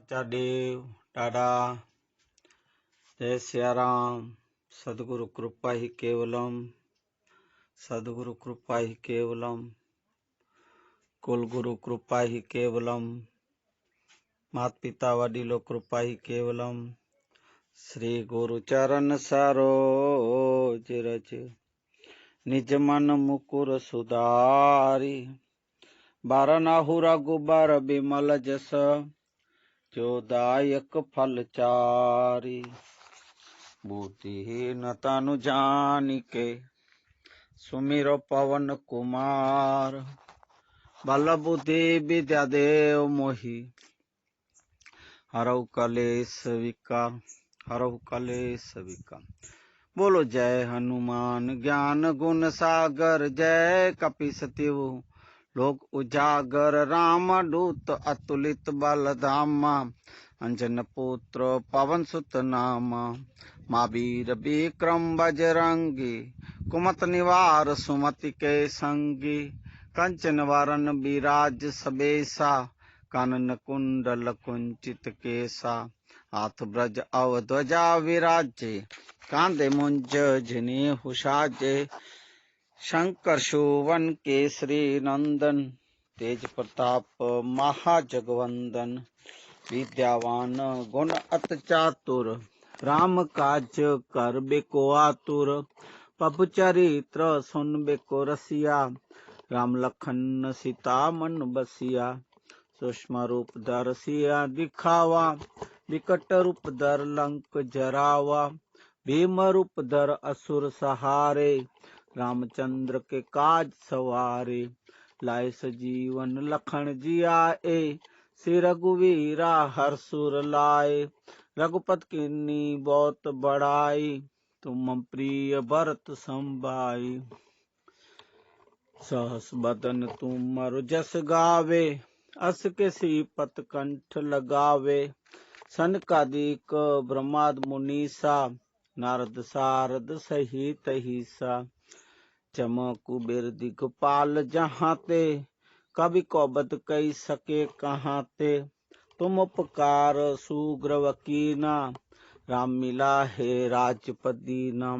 सच्चा देव दादा जय सिया राम। सदगुरु कृपा ही केवलम, सदगुरु कृपा ही केवलम, कुल गुरु कृपा ही केवलम, मात पिता वडीलो कृपा ही केवलम। श्री गुरु चरण सरोज रज निज मन मुकुर सुधारी, बारनाहु रघुबर बिमल जस जो दायक फल चारी। बुद्धिहीन तनु जानिके सुमिरो पवन कुमार, बल बुद्धि विद्या देव मोहि हरऊ कलेश विकार, हरऊ कलेश विकार। बोलो जय हनुमान ज्ञान गुण सागर, जय कपीस तिहु लोक उजागर। राम दूत अतुलित बल धामा, अंजन पुत्र पवन सुत नामा। महावीर विक्रम बजरंगी, कुमत निवार सुमति के संगी। कंचन वरन विराज सबेसा, कानन कुंडल कुंचित केसा। हाथ ब्रज अवध्वजा विराजे, कांधे मुंज जनेऊ साजे। शंकर सुवन केसरी नंदन, तेज प्रताप महाजगवंदन। विद्यावान गुण अति चातुर, राम काज करबे को आतुर। प्रभु चरित्र सुनबे को रसिया, राम लखन सीता मन बसिया। सूक्ष्म रूप धर सिया दिखावा, विकट रूप धर लंक जरावा। भीम रूप धर असुर सहारे, रामचंद्र के काज सवारे। लाए सजीवन लखन जियाए, श्री रघुवीरा हर्षुर लाए। रघुपति कीन्ही बहुत बड़ाई, तुम प्रिय भरत संभाई। सहस बदन तुमर जस गावे, अस के श्रीपत कंठ लगावे। सनकादिक ब्रह्मादि मुनीसा, नारद सारद सहित ईसा। चम कुबेर दिगपाल जहाँ ते, कवि कोबत कई सके कहाँ ते। तुम उपकार सुग्रीव कीना, राम मिला है राजपद दीना।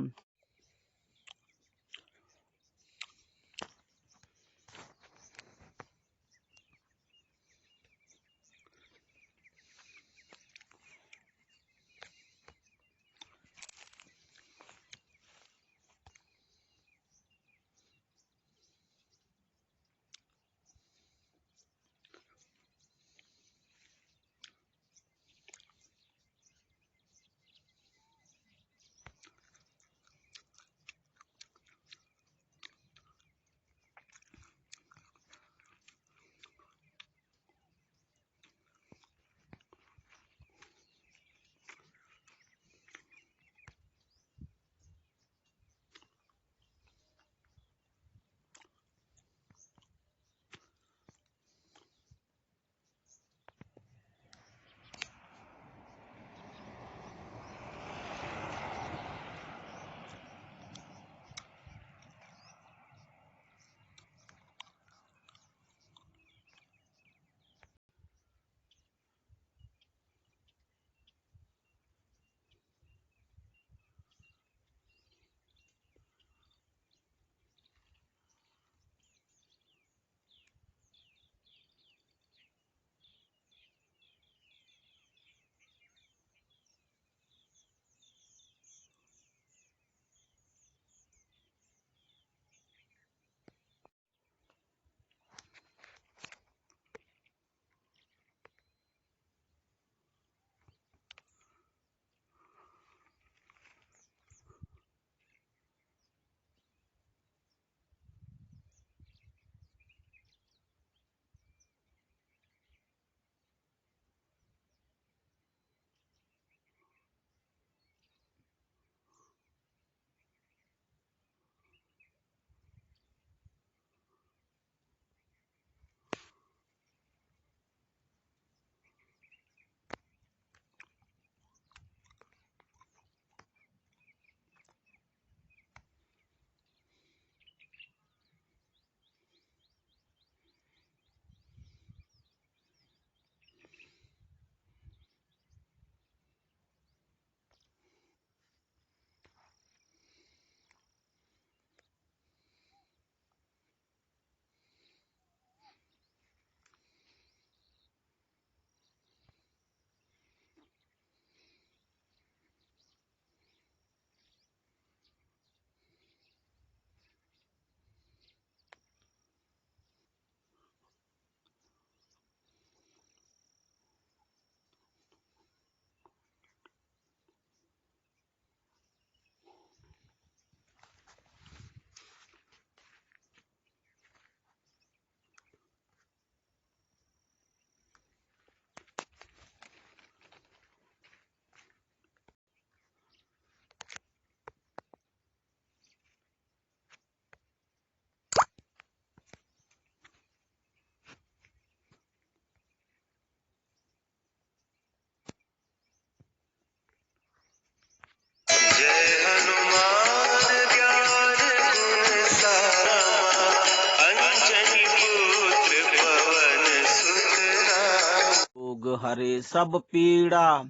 हरे सब पीड़ा,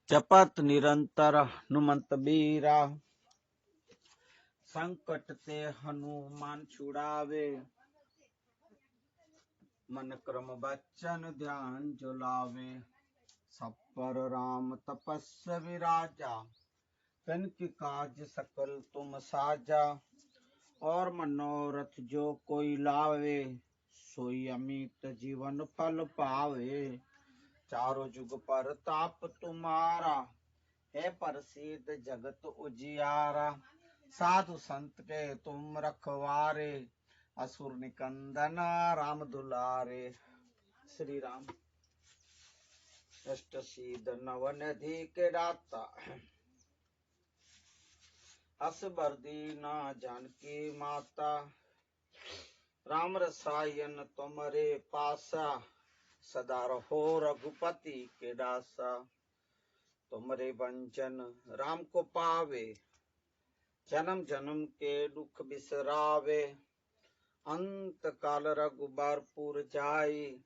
जपत निरंतर हनुमंत बीरा। संकट ते हनुमान छुड़ावे, मन क्रम बच्चन ध्यान जो लावे। सब पर राम तपस्वी राजा, तिनके काज सकल तुम साजा। और मनोरथ जो कोई लावे, सोई अमित जीवन फल पावे। चारों जुग पर ताप तुम्हारा, है प्रसिद्ध जगत उजियारा। साधु संत के तुम रखवारे, असुर निकंदन राम दुलारे। श्री राम। अष्ट सिद्ध नव निधि के दाता, हस बर दीना जानकी माता। राम रसायन तुम्हारे पासा, सदा रहो रघुपति के दासा। तुमरे वंचन राम को पावे, जन्म जन्म के दुख बिसरावे। अंत काल रघुबरपुर जाई,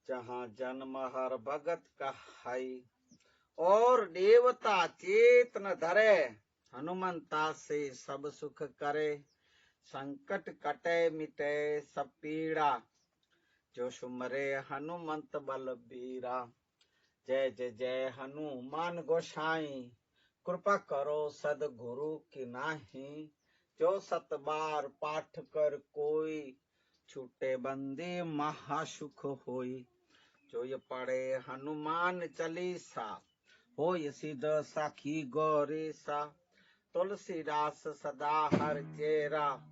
जहाँ जन्म हर भगत कहाई। और देवता चेत न धरे, हनुमंता से सब सुख करे। संकट कटे मिटे सब पीड़ा, जो सुमरे हनुमंत बलबीरा। जय जय जय हनुमान गोसाई, कृपा करो सदगुरु की नाही। जो सत बार पाठ कर कोई, छूटे बंदी महासुख होई। जो ये पढ़े हनुमान चालीसा, होय सिद्ध साखी गौरीसा। तुलसीदास सदा हर चेरा,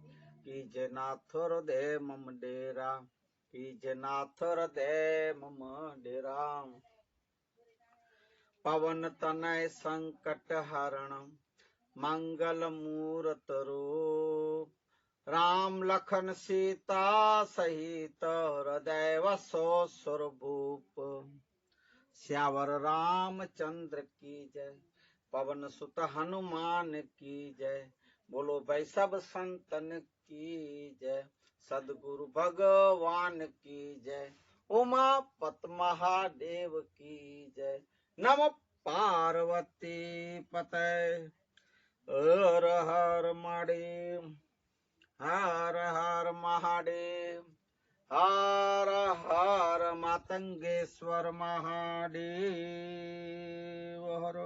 कीजे नाथ हृदय मम डेरा। कीजे नाथ हृदय मम डेरा। पवन तनय संकट हरण, मंगल मूरत रूप। राम लखन सीता सहित, हृदय वसो स्वरूप। श्यावर रामचंद्र की जय, पवन सुत हनुमान की जय। बोलो भाई सब संतन की जय, सदगुरु भगवान की जय। उमापत महादेव की जय, नमः पार्वती पतये। हर हर महादेव, हर हर महादेव। हर हर मातंगेश्वर महादेव हर।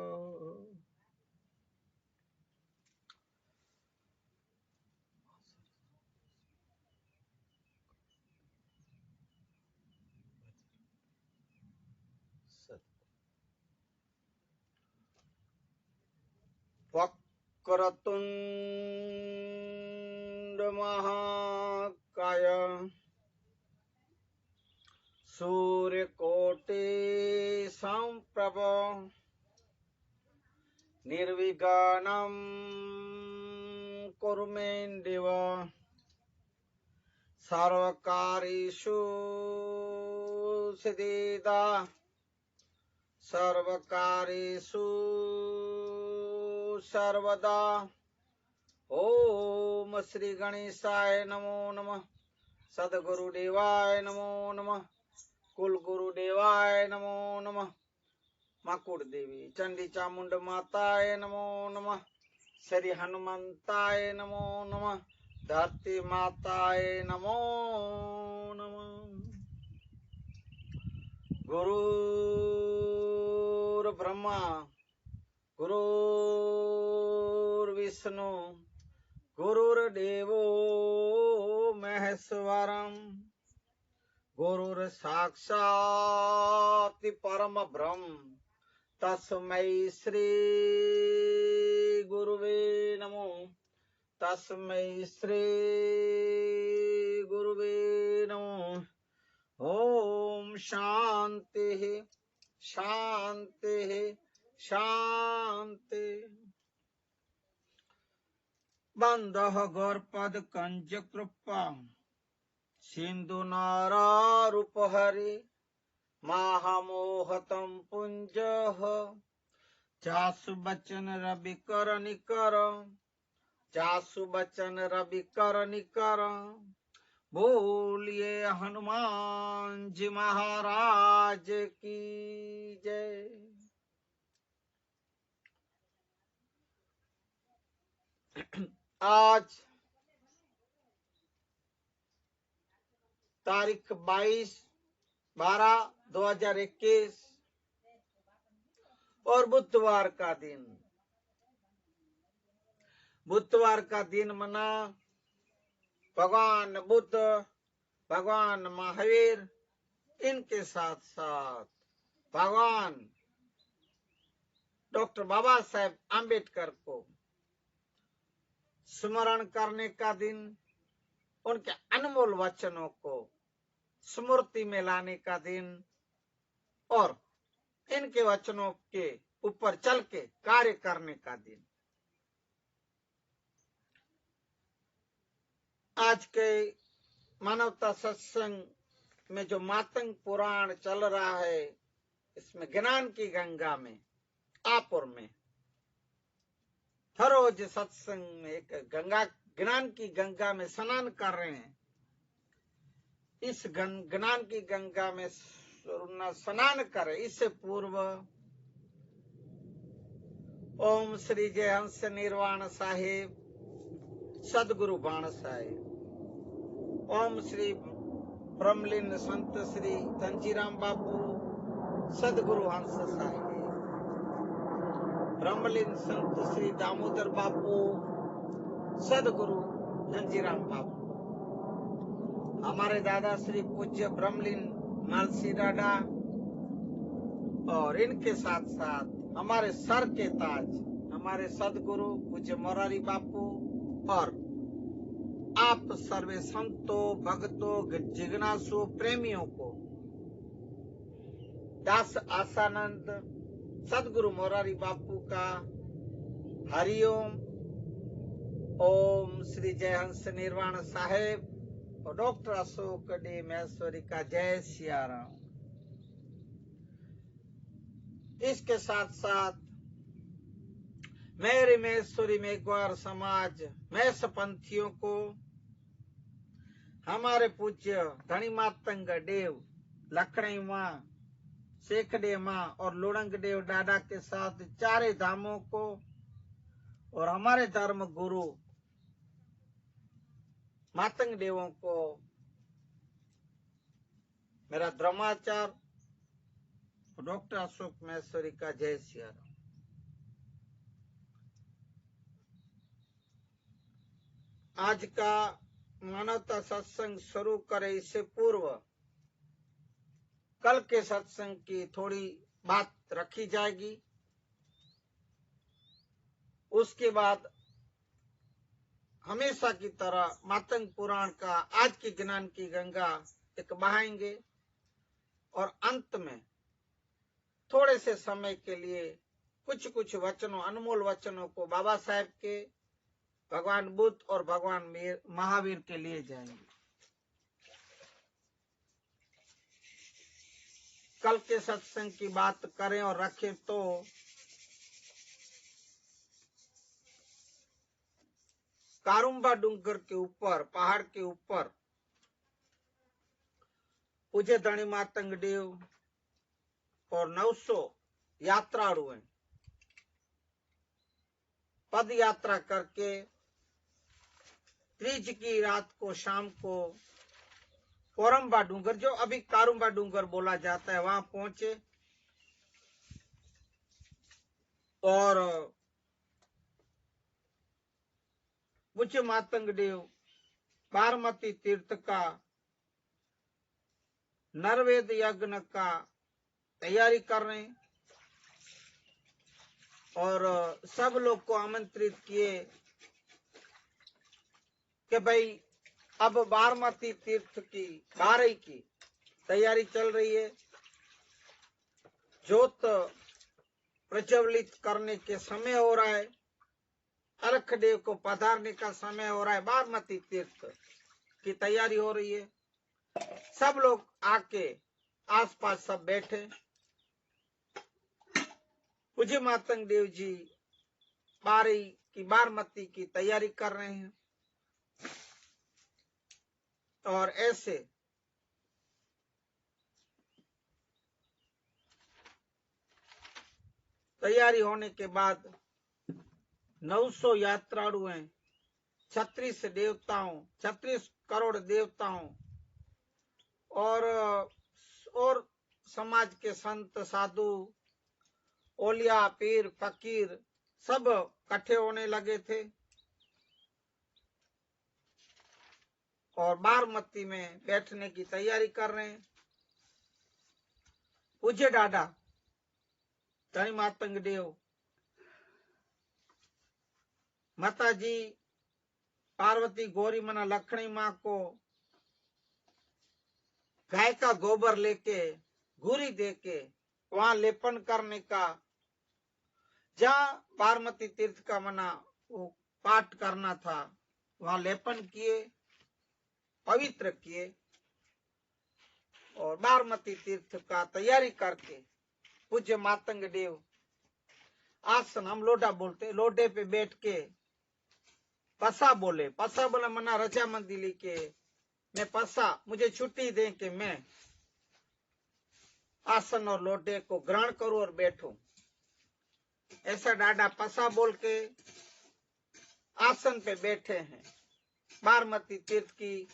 वक्रतुंड महाकाय, सूर्यकोटि समप्रभ। निर्विघ्नं कुरु मे देव, सर्वकार्येषु सिद्धिदा। सर्वकार्येषु सर्वदा। ओम श्री गणेशाय नमो नमः। सद्गुरुदेवाय नमो नमः। कुल गुरुदेवाय नमो नमः। माकुड़ देवी चंडी चामुंड माताय नमो नमः। श्री हनुमंताय नमो नमः। धरती माताय नमो नमः। गुरुर्ब्रह्मा गुरुर्विष्णु गुरुर्देवो महेश्वरम्। गुरुर्साक्षात् परम ब्रह्म, तस्मै श्री गुरुवे नमो। तस्मै श्री गुरुवे नमो। ओम शांति शांति शांति। बंदः गौरपद कंज कृपा, सिंधु नारारूपहरि। महामोहतं पुंजः, चासु बचन रवि कर निकर। चासु बचन रवि कर निकर। बोलिए हनुमान जी महाराज की जय। आज तारीख 22/12/2021 और बुधवार का दिन। बुधवार का दिन मना भगवान बुद्ध, भगवान महावीर, इनके साथ साथ भगवान डॉक्टर बाबा साहेब आम्बेडकर को स्मरण करने का दिन, उनके अनमोल वचनों को स्मृति में लाने का दिन और इनके वचनों के ऊपर चल के कार्य करने का दिन। आज के मानवता सत्संग में जो मातंग पुराण चल रहा है, इसमें ज्ञान की गंगा में आपुर में हर रोज सत्संग में एक गंगा, ज्ञान की गंगा में स्नान कर रहे हैं। इस ज्ञान की गंगा में स्नान करें इससे पूर्व ओम श्री जय हंस निर्वाण साहेब सदगुरु बाण साहेब, ओम श्री ब्रह्मलीन संत श्री धनजीराम बापू सदगुरु हंस साहेब, ब्रह्मलीन संत श्री दामोदर बापू सदगुरु धनजीराम बापू, हमारे दादा श्री पूज्य ब्रह्मलीन मालसी डाडा और इनके साथ साथ हमारे सर के ताज हमारे सदगुरु पूज्य मोरारी बापू और आप सर्वे संतों, भक्तों, जिज्ञासु प्रेमियों को दास आसानंद सदगुरु मोरारी बापू का हरिओम। ओम श्री जय हंस निर्वाण साहेब और डॉक्टर अशोक डी महेश्वरी का जय सिया राम। इसके साथ साथ मेरे महेश्वरी मेघवार समाज मैसपंथियों को हमारे पूज्य धनी मातंग देव, लखड़ी माँ, शेखडे माँ और लुड़ंग देव डाडा के साथ चारे धामों को और हमारे धर्म गुरु मातंग देवों को मेरा धर्माचार डॉक्टर अशोक महेश्वरी का जय सिया राम। आज का मानवता सत्संग शुरू करे इससे पूर्व कल के सत्संग की थोड़ी बात रखी जाएगी। उसके बाद हमेशा की तरह मातंग पुराण का आज की ज्ञान की गंगा एक बहाएंगे और अंत में थोड़े से समय के लिए कुछ कुछ वचनों, अनमोल वचनों को बाबा साहेब के, भगवान बुद्ध और भगवान महावीर के लिए जाएंगे। कल के सत्संग की बात करें और रखें तो कारुम्बा डूंगर के ऊपर, पहाड़ के ऊपर पूज्य धनी मातंग देव और 900 यात्रालु हैं, पद यात्रा करके त्रीज की रात को, शाम को कोरम्बा डूंगर, जो अभी कारुम्बा डूंगर बोला जाता है, वहां पहुंचे और पूज्य मातंग देव बारमती तीर्थ का नरवेद यज्ञ का तैयारी कर रहे हैं और सब लोग को आमंत्रित किए कि भाई अब बारमती तीर्थ की बारही की तैयारी चल रही है, ज्योत प्रज्वलित करने के समय हो रहा है, अलख देव को पधारने का समय हो रहा है, बारमती तीर्थ की तैयारी हो रही है। सब लोग आके आसपास सब बैठे। पूज्य मातंग देव जी बारही की, बारमती की तैयारी कर रहे हैं और ऐसे तैयारी होने के बाद 900 यात्रालु हैं, 36 देवताओं, 36 करोड़ देवताओं और समाज के संत साधु ओलिया पीर फकीर सब इकट्ठे होने लगे थे और बारमती में बैठने की तैयारी कर रहे हैं। पूज्य डाडा धनी मातंग देव, माता जी पार्वती गौरी मना लखनी माँ को गाय का गोबर लेके घूरी देके वहां लेपन करने का, जहां बारमती तीर्थ का मना वो पाठ करना था, वहां लेपन किए, पवित्र किए और बारमती तीर्थ का तैयारी करके पूज्य मातंग देव आसन, हम लोडा बोलते, लोडे पे बैठ के पसा बोले मना रजामंदी ली के मैं पसा, मुझे छुट्टी दें कि मैं आसन और लोडे को ग्रहण करूं और बैठूं। ऐसा डाडा पसा बोल के आसन पे बैठे हैं। बारमती तीर्थ की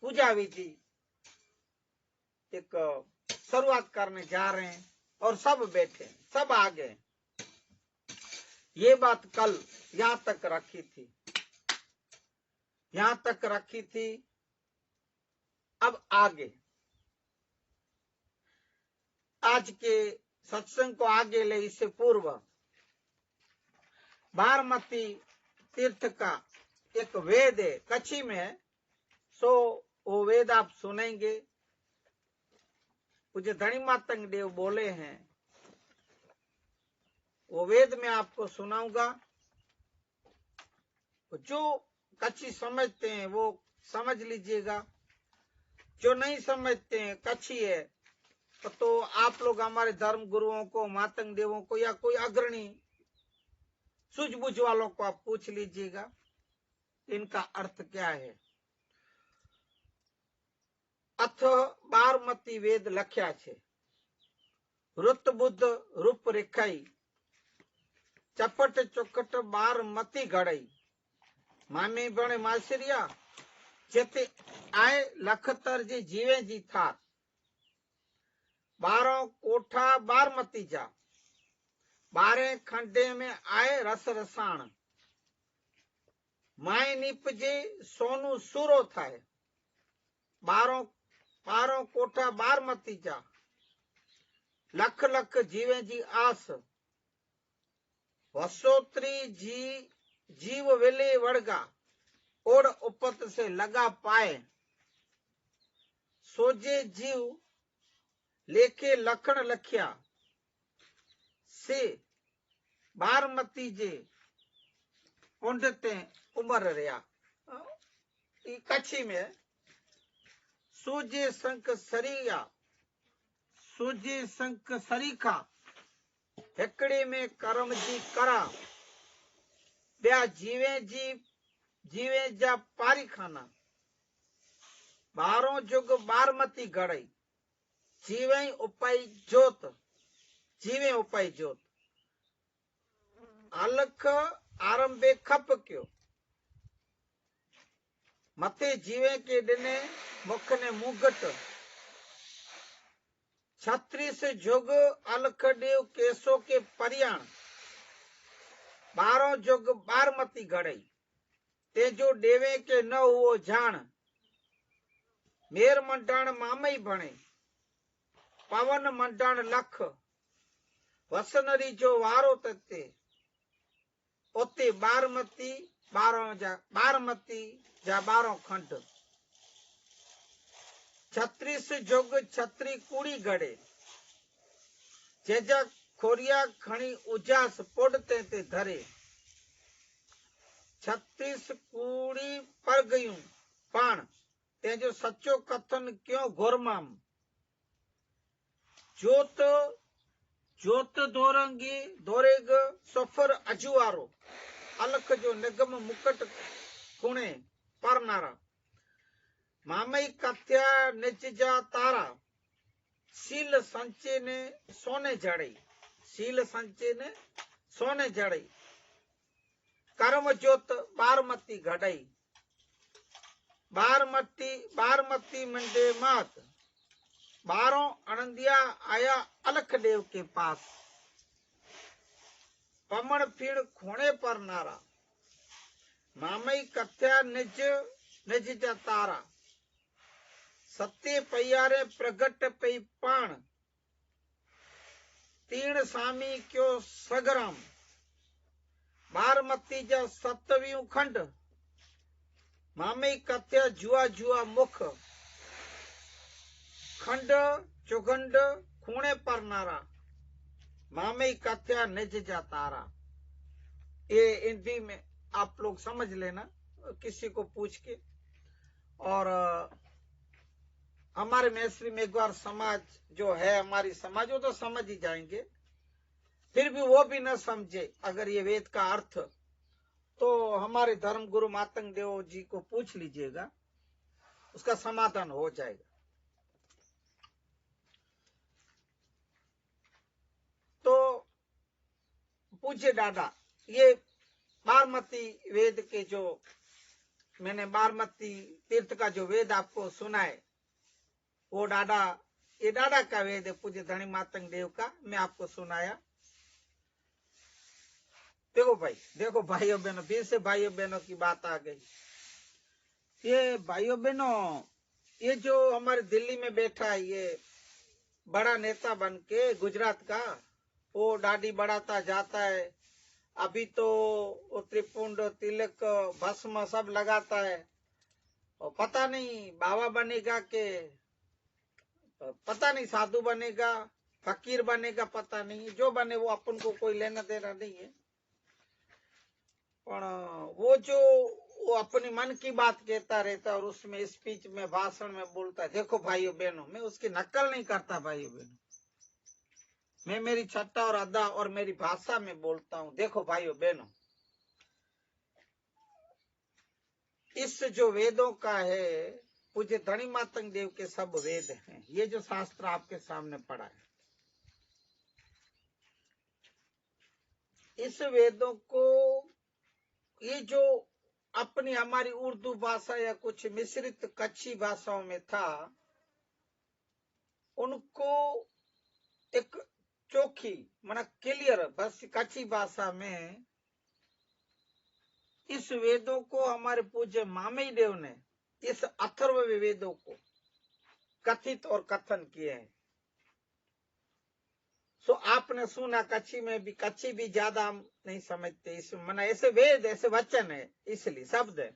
पूजा विधि एक शुरुआत करने जा रहे हैं और सब बैठे, सब आ गए। ये बात कल यहां तक रखी थी, अब आगे आज के सत्संग को आगे ले, इससे पूर्व बारमती तीर्थ का एक वेद है, कच्छी में, सो वो वेद आप सुनेंगे। मुझे धनी मातंग देव बोले हैं, वो वेद में आपको सुनाऊंगा। जो कच्छी समझते हैं वो समझ लीजिएगा, जो नहीं समझते हैं कच्छी है तो आप लोग हमारे धर्म गुरुओं को, मातंग देवों को या कोई अग्रणी सूझबूझ वालों को आप पूछ लीजिएगा इनका अर्थ क्या है। अथ बारमती वेद लख्या छे, रुत बुद्ध रूप रेखाई, चपट चौकट बारमती घड़ई, मामी बणे मासरिया जेते आए लखतर जी जीवे जी थार, 12 कोठा बारमती जा, 12 खंडे में आए रस रसाण, माय निपजे सोनू सूरो थाय, 12 कोठा बारमती जा, लख लख जीवे जी आस, वसोत्री जी जीव वेले वड़गा, ओढ़ उपत से लगा पाए, सोजे जीव लेके लखण लखिया, से बारमती जे पुंडते उमर रहा। कच्छी में सूजे संक सरिया, सूजे संक सरीखा, हेकड़े में करम जी करा, ब्या जीवे जा पारी खाना, 12 जुग बारमती घड़ई, जीवे उपाय जोत, अलख आरंभे खप क्यों, मथे जीवे के दिने मुख ने मुगट, 36 जुग अलख देव केसो के परियाण, 12 जुग बारमती घड़ई, तेजो देवे के न हुओ जान, मेर मंडाण मामई बणे, पवन मंडाण लख, वसनरी जो वारो तते, ओते बारमती जा 12 खंड, 36 जुग छत्री कूड़ी गड़े, जेजा खोरिया खणी उजास पोड़ते ते धरे, 36 कूड़ी पर गयूं पाण, तेजो सच्चो कथन क्यों घोरमाम, जोत दोरंगी दोरेग सफर अजुआरो, अलख जो निगम मुकट कुणे परनारा, मामई कथ्या निज जा तारा, शील संचे ने सोने जड़ई, शील संचे ने सोने जड़ई, कर्म ज्योत बारमती घड़ई, बारमती मंडे मात, बारों अनंदिया आया अलख देव के पास, पमण पीड़ खोने पर नारा, मामई कथ्या निज निज जा तारा, सत्य पैयारे प्रगट पई पाण, तीन सामी क्यों सगराम, बारमती जा सतव्यू खंड, मामई कथ्या जुआ जुआ मुख, खंड चुगंड खूणे पर नारा, मामई कथ्या निज जा तारा। ये हिंदी में आप लोग समझ लेना किसी को पूछ के। और हमारे मैत्री मेघवार समाज जो है, हमारी समाज, वो तो समझ ही जाएंगे। फिर भी वो भी न समझे अगर ये वेद का अर्थ, तो हमारे धर्म गुरु मातंग देव जी को पूछ लीजिएगा, उसका समाधान हो जाएगा। तो पूछे दादा, ये बारमती वेद के जो मैंने बारमती तीर्थ का जो वेद आपको सुनाए, वो दादा, ये दादा का वेद है, पूज्य धनी मातंग देव का, मैं आपको सुनाया। देखो भाई, देखो भाइयों बहनों, फिर से भाइयों बहनों की बात आ गई। ये भाइयों बहनों, ये जो हमारे दिल्ली में बैठा है, ये बड़ा नेता बन के गुजरात का, वो दाढ़ी बढ़ाता जाता है। अभी तो वो त्रिपुंड, तिलक, भस्म सब लगाता है, और पता नहीं बाबा बनेगा के पता नहीं साधु बनेगा, फकीर बनेगा, पता नहीं। जो बने वो अपन को कोई लेना देना नहीं है। पर वो जो वो अपनी मन की बात कहता रहता है, और उसमें स्पीच में, भाषण में बोलता है। देखो भाइयों बहनों, मैं उसकी नकल नहीं करता भाइयों बहनों, मैं मेरी छट्टा और अदा और मेरी भाषा में बोलता हूँ। देखो भाइयों बहनों, इस जो वेदों का है, पूज्य धनी मातंग देव के सब वेद हैं। ये जो शास्त्र आपके सामने पड़ा है, इस वेदों को, ये जो अपनी हमारी उर्दू भाषा या कुछ मिश्रित कच्ची भाषाओं में था, उनको एक चोखी माना क्लियर बस कच्ची भाषा में इस वेदों को हमारे पूज्य मामई देव ने इस अथर्व वेदों को कथित और कथन किए हैं। सो आपने सुना, कच्ची में भी, कच्ची भी ज्यादा हम नहीं समझते, इसमें मना ऐसे वेद, ऐसे वचन है, इसलिए शब्द है।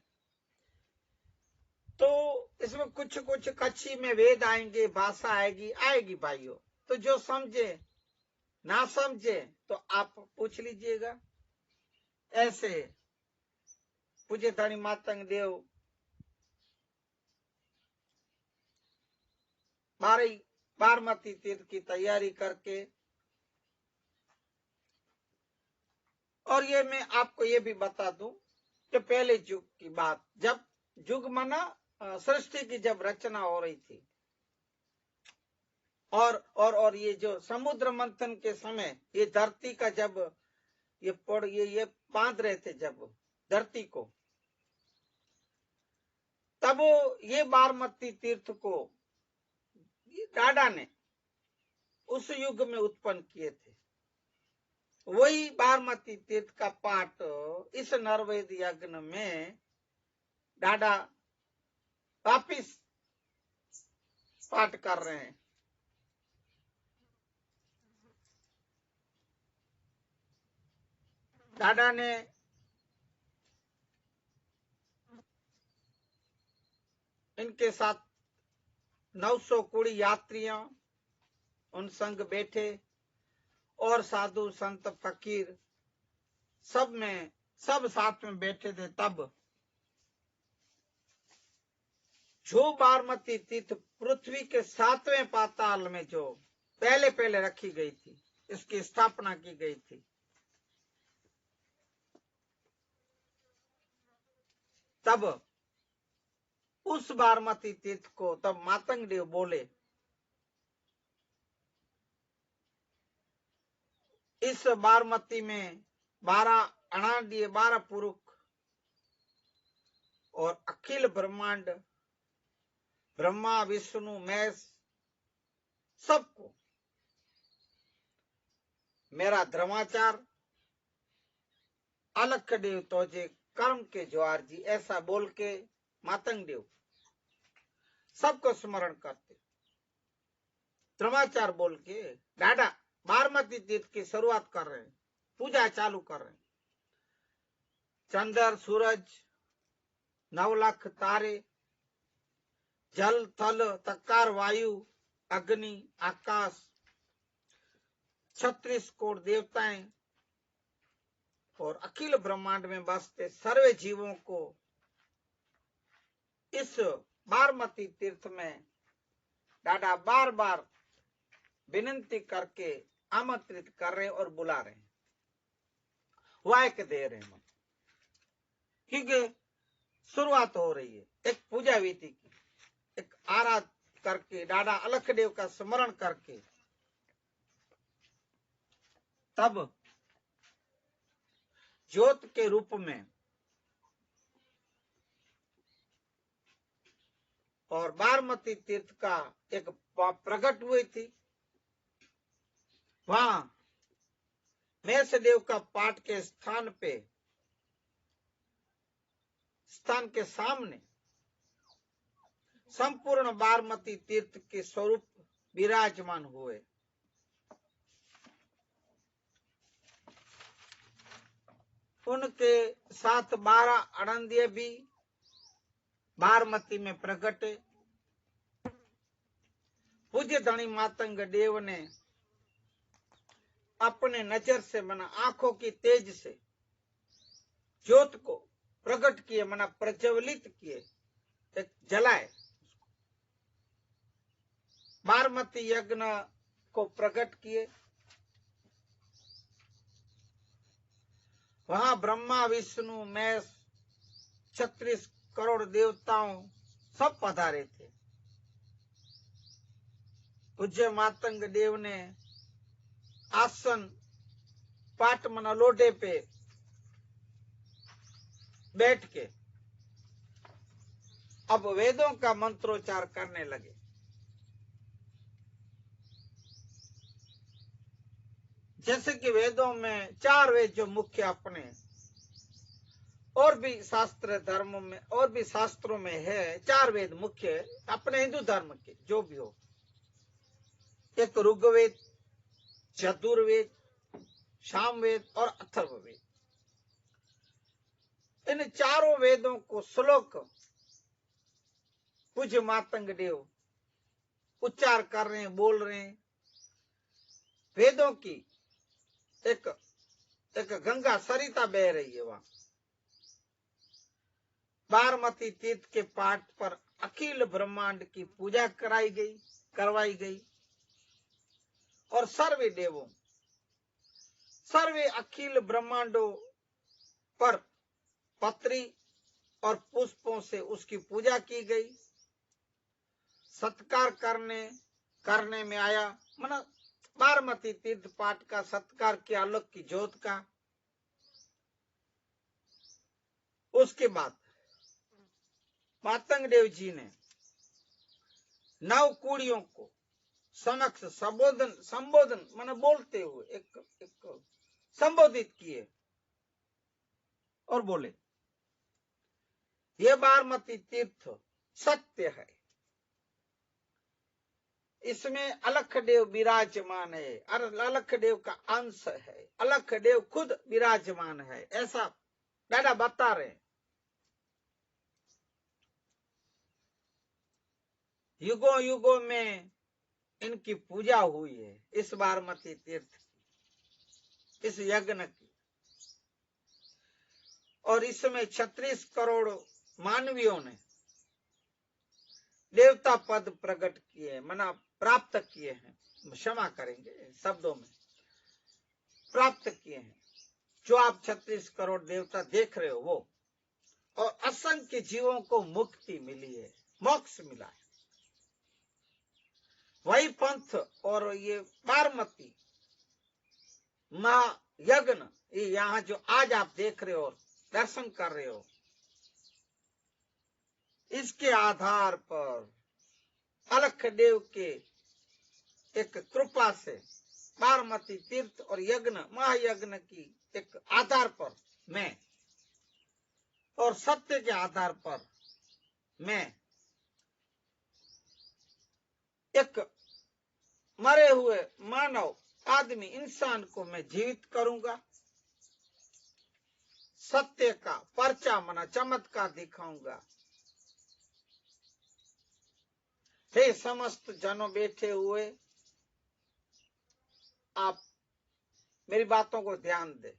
तो इसमें कुछ कुछ कच्ची में वेद आएंगे, भाषा आएगी भाइयों। तो जो समझे, ना समझे तो आप पूछ लीजिएगा। ऐसे पूज्य धनी मातंग देव बारमती तीर्थ की तैयारी करके, और ये मैं आपको ये भी बता दूं कि पहले युग की बात, जब युग माना सृष्टि की जब रचना हो रही थी, और ये जो समुद्र मंथन के समय, ये धरती का जब ये बांध रहे थे जब धरती को, तब ये बारमती तीर्थ को डाडा ने उस युग में उत्पन्न किए थे। वही बारमती तीर्थ का पाठ इस नरवेद यज्ञ में डाडा वापिस पाठ कर रहे हैं। डाडा ने इनके साथ 900 कुड़ी यात्रियों उन संग बैठे, और साधु संत फकीर सब साथ में बैठे थे। तब जो बारमती तीर्थ पृथ्वी के 7वें पाताल में जो पहले रखी गई थी, इसकी स्थापना की गई थी, तब उस बारमती तीर्थ को तब मातंग देव बोले, इस बारमती में 12 अनादि 12 पुरुष और अखिल ब्रह्मांड, ब्रह्मा विष्णु महेश सबको मेरा धर्माचार अलख देव तोजे कर्म के ज्वार जी, ऐसा बोल के मातंग देव सबको स्मरण करते, धर्माचार बोल के डाडा बारमती तीर्थ की शुरुआत कर रहे हैं, पूजा चालू कर रहे हैं। चंद्र सूरज 9 लाख तारे, जल थल तकार वायु अग्नि आकाश, 36 करोड़ देवताएं और अखिल ब्रह्मांड में बसते सर्वे जीवों को इस बारमती तीर्थ में डाडा बार बार विनती करके आमंत्रित कर रहे और बुला रहे हैं, वायक दे रहे हैं, क्योंकि शुरुआत हो रही है एक पूजा विधि की, एक आराध करके डाडा अलख देव का स्मरण करके तब ज्योत के रूप में और बारमती तीर्थ का एक प्रकट हुई थी। वहां मेषदेव का पाठ के स्थान के सामने संपूर्ण बारमती तीर्थ के स्वरूप विराजमान हुए। उनके साथ 12 अनंदीय भी बारमती में प्रकटे। पूज्य धनी मातंग देव ने अपने नजर से मना आंखों की तेज से ज्योत को प्रकट किए, मना प्रज्वलित किए, एक जलाए, बारमती यज्ञ को प्रकट किए। वहां ब्रह्मा विष्णु महेश 36 करोड़ देवताओं सब पधारे थे। पूज्य मातंग देव ने आसन पाट मना लोटे पे बैठ के अब वेदों का मंत्रोच्चार करने लगे। जैसे कि वेदों में 4 वेद जो मुख्य अपने और भी शास्त्र धर्मों में और भी शास्त्रों में है, 4 वेद मुख्य अपने हिंदू धर्म के जो भी हो, एक ऋग्वेद, यजुर्वेद, सामवेद और अथर्ववेद। इन 4 वेदों को श्लोक पूज्य मातंग देव उच्चार कर रहे हैं, बोल रहे हैं। वेदों की एक गंगा सरिता बह रही है। वहां बारमती तीर्थ के पाठ पर अखिल ब्रह्मांड की पूजा करवाई गई और सर्वे देवों, सर्वे अखिल ब्रह्मांडों पर पत्री और पुष्पों से उसकी पूजा की गई। सत्कार करने में आया, मना बारमती तीर्थ पाठ का सत्कार किया, आलोक की ज्योत का। उसके बाद मातंग देव जी ने 9 कुड़ियों को समक्ष संबोधन माने बोलते हुए एक संबोधित किए और बोले, ये बारमती तीर्थ सत्य है, इसमें अलख देव विराजमान है, अलख देव का अंश है, अलख देव खुद विराजमान है, ऐसा दादा बता रहे। युगों युगों में इनकी पूजा हुई है, इस बारमती तीर्थ की, इस यज्ञ की, और इसमें 36 करोड़ मानवियों ने देवता पद प्रकट किए, मना प्राप्त किए हैं, क्षमा करेंगे शब्दों में, प्राप्त किए हैं। जो आप 36 करोड़ देवता देख रहे हो वो और असंख्य जीवों को मुक्ति मिली है, मोक्ष मिला है। वही पंथ और ये बारमती महायज्ञ, ये यहाँ जो आज आप देख रहे हो, दर्शन कर रहे हो, इसके आधार पर अलख देव के एक कृपा से बारमती तीर्थ और यज्ञ महायज्ञ की एक आधार पर मैं, और सत्य के आधार पर मैं एक मरे हुए मानव आदमी इंसान को मैं जीवित करूंगा, सत्य का पर्चा मना चमत्कार दिखाऊंगा। हे समस्त जनों बैठे हुए, आप मेरी बातों को ध्यान दे।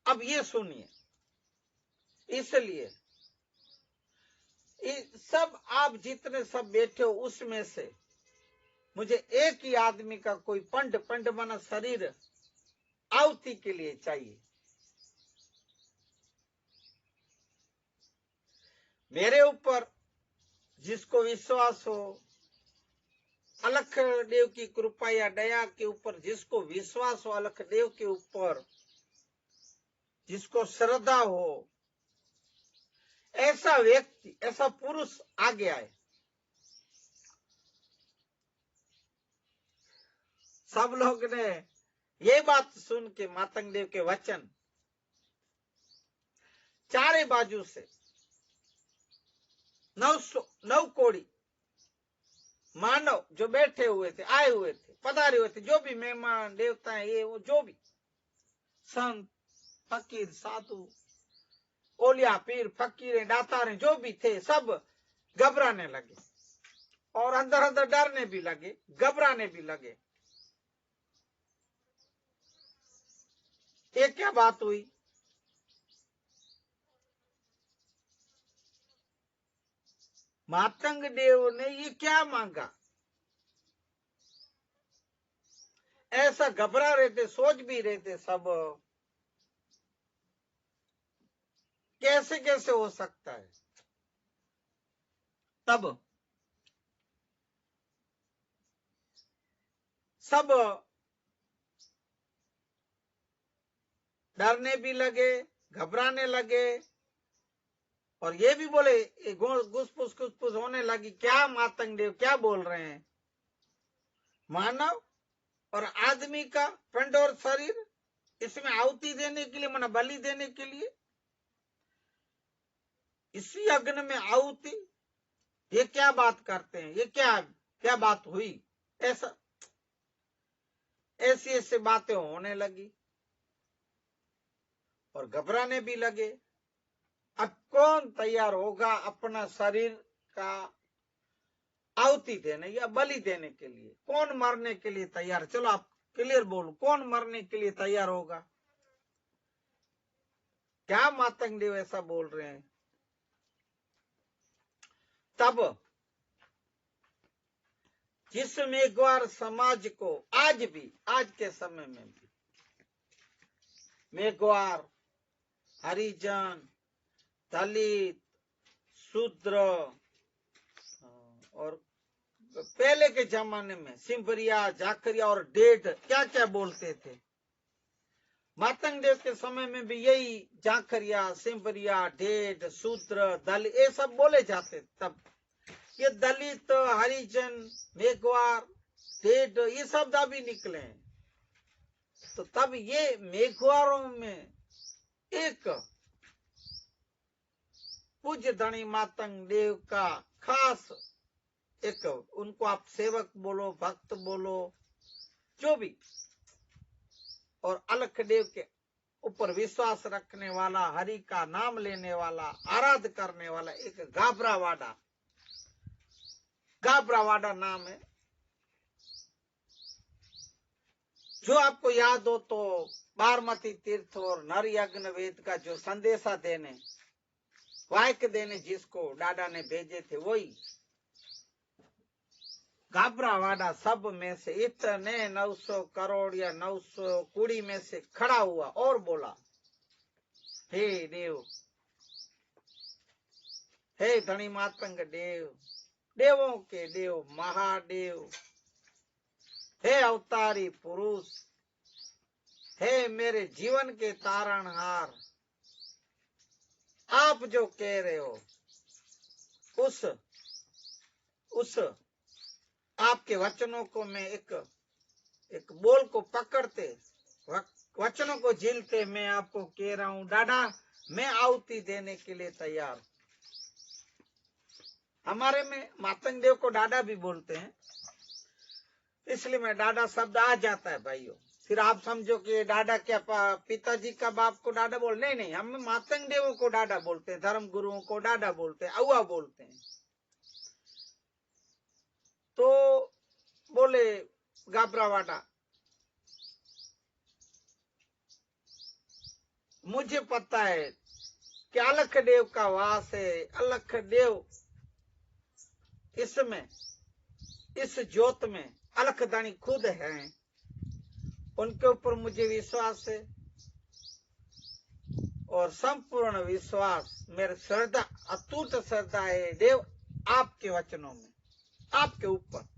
अब ये सुनिए, इसलिए सब आप जितने सब बैठे हो उसमें से मुझे एक ही आदमी का कोई पंड बना शरीर आहुति के लिए चाहिए। मेरे ऊपर जिसको विश्वास हो, अलख देव की कृपा या दया के ऊपर जिसको विश्वास हो, अलख देव के ऊपर जिसको श्रद्धा हो, ऐसा व्यक्ति, ऐसा पुरुष आगे आए। सब लोग ने ये बात सुन के मातंग देव के वचन चारे बाजू से 9 कोड़ी मानव जो बैठे हुए थे, आए हुए थे, पधारे हुए थे, जो भी मेहमान देवता है, ये वो जो भी संत फकीर साधु ओलिया पीर फकीर दातार जो भी थे, सब घबराने लगे और अंदर अंदर डरने भी लगे, घबराने भी लगे। ये क्या बात हुई? मातंग देव ने ये क्या मांगा? ऐसा घबरा रहे थे, सोच भी रहे थे सब, कैसे कैसे हो सकता है। तब सब डरने भी लगे, घबराने लगे और ये भी बोले, घुसपुस होने लगी, क्या मातंग देव क्या बोल रहे हैं? मानव और आदमी का पिंड और शरीर, इसमें आहुति देने के लिए, मना बलि देने के लिए, इसी यज्ञ में आहुति, ये क्या बात करते हैं? ये क्या बात हुई? ऐसी ऐसी बातें होने लगी और घबराने भी लगे। अब कौन तैयार होगा अपना शरीर का आहुति देने या बलि देने के लिए? कौन मरने के लिए तैयार? चलो आप क्लियर बोलो, कौन मरने के लिए तैयार होगा? क्या मातंग देव ऐसा बोल रहे हैं? तब जिस मेघवार समाज को आज भी, आज के समय में भी मेघवार, हरिजन, दलित, शूद्र और पहले के जमाने में सिंपरिया, जाखरिया और डेढ़ क्या क्या बोलते थे। मातंग देव के समय में भी यही जाखरिया, सिंपरिया, डेढ़, शूद्र, दलित ये सब बोले जाते। तब ये दलित, हरिजन, मेघवार, डेढ़ ये शब्द अभी निकले हैं। तो तब ये मेघवारों में एक पूज्य धनी मातंग देव का खास एक, उनको आप सेवक बोलो, भक्त बोलो, जो भी, और अलख देव के ऊपर विश्वास रखने वाला, हरि का नाम लेने वाला, आराध करने वाला एक गाबरावाड़ा नाम है। जो आपको याद हो तो बारमती तीर्थ और नर यज्ञ वेद का जो संदेशा देने, वाक्य देने जिसको डाडा ने भेजे थे, वही गाबरावाड़ा सब में से इतने 900 करोड़ या 900 कुड़ी में से खड़ा हुआ और बोला, हे देव, हे धनी मातंग देव, देवों के देव महादेव, हे अवतारी पुरुष, हे मेरे जीवन के तारणहार, आप जो कह रहे हो उस आपके वचनों को मैं एक बोल को पकड़ते, वचनों को झीलते मैं आपको कह रहा हूं डाडा, मैं आहुति देने के लिए तैयार। हमारे में मातंग देव को डाडा भी बोलते हैं, इसलिए मैं डाडा शब्द आ जाता है भाइयों। फिर आप समझो कि डाडा क्या पिताजी का बाप को डाडा बोल, नहीं नहीं, हम मातंग देवों को डाडा बोलते हैं, धर्म गुरुओं को डाडा बोलते हैं, अउआ बोलते हैं। तो बोले गाबरावाडा, मुझे पता है कि अलख देव का वास है, अलख देव इसमें, इस ज्योत में अलखदानी खुद हैं, उनके ऊपर मुझे विश्वास है और संपूर्ण विश्वास, मेरे श्रद्धा, अटूट श्रद्धा है देव आपके वचनों में, आपके ऊपर।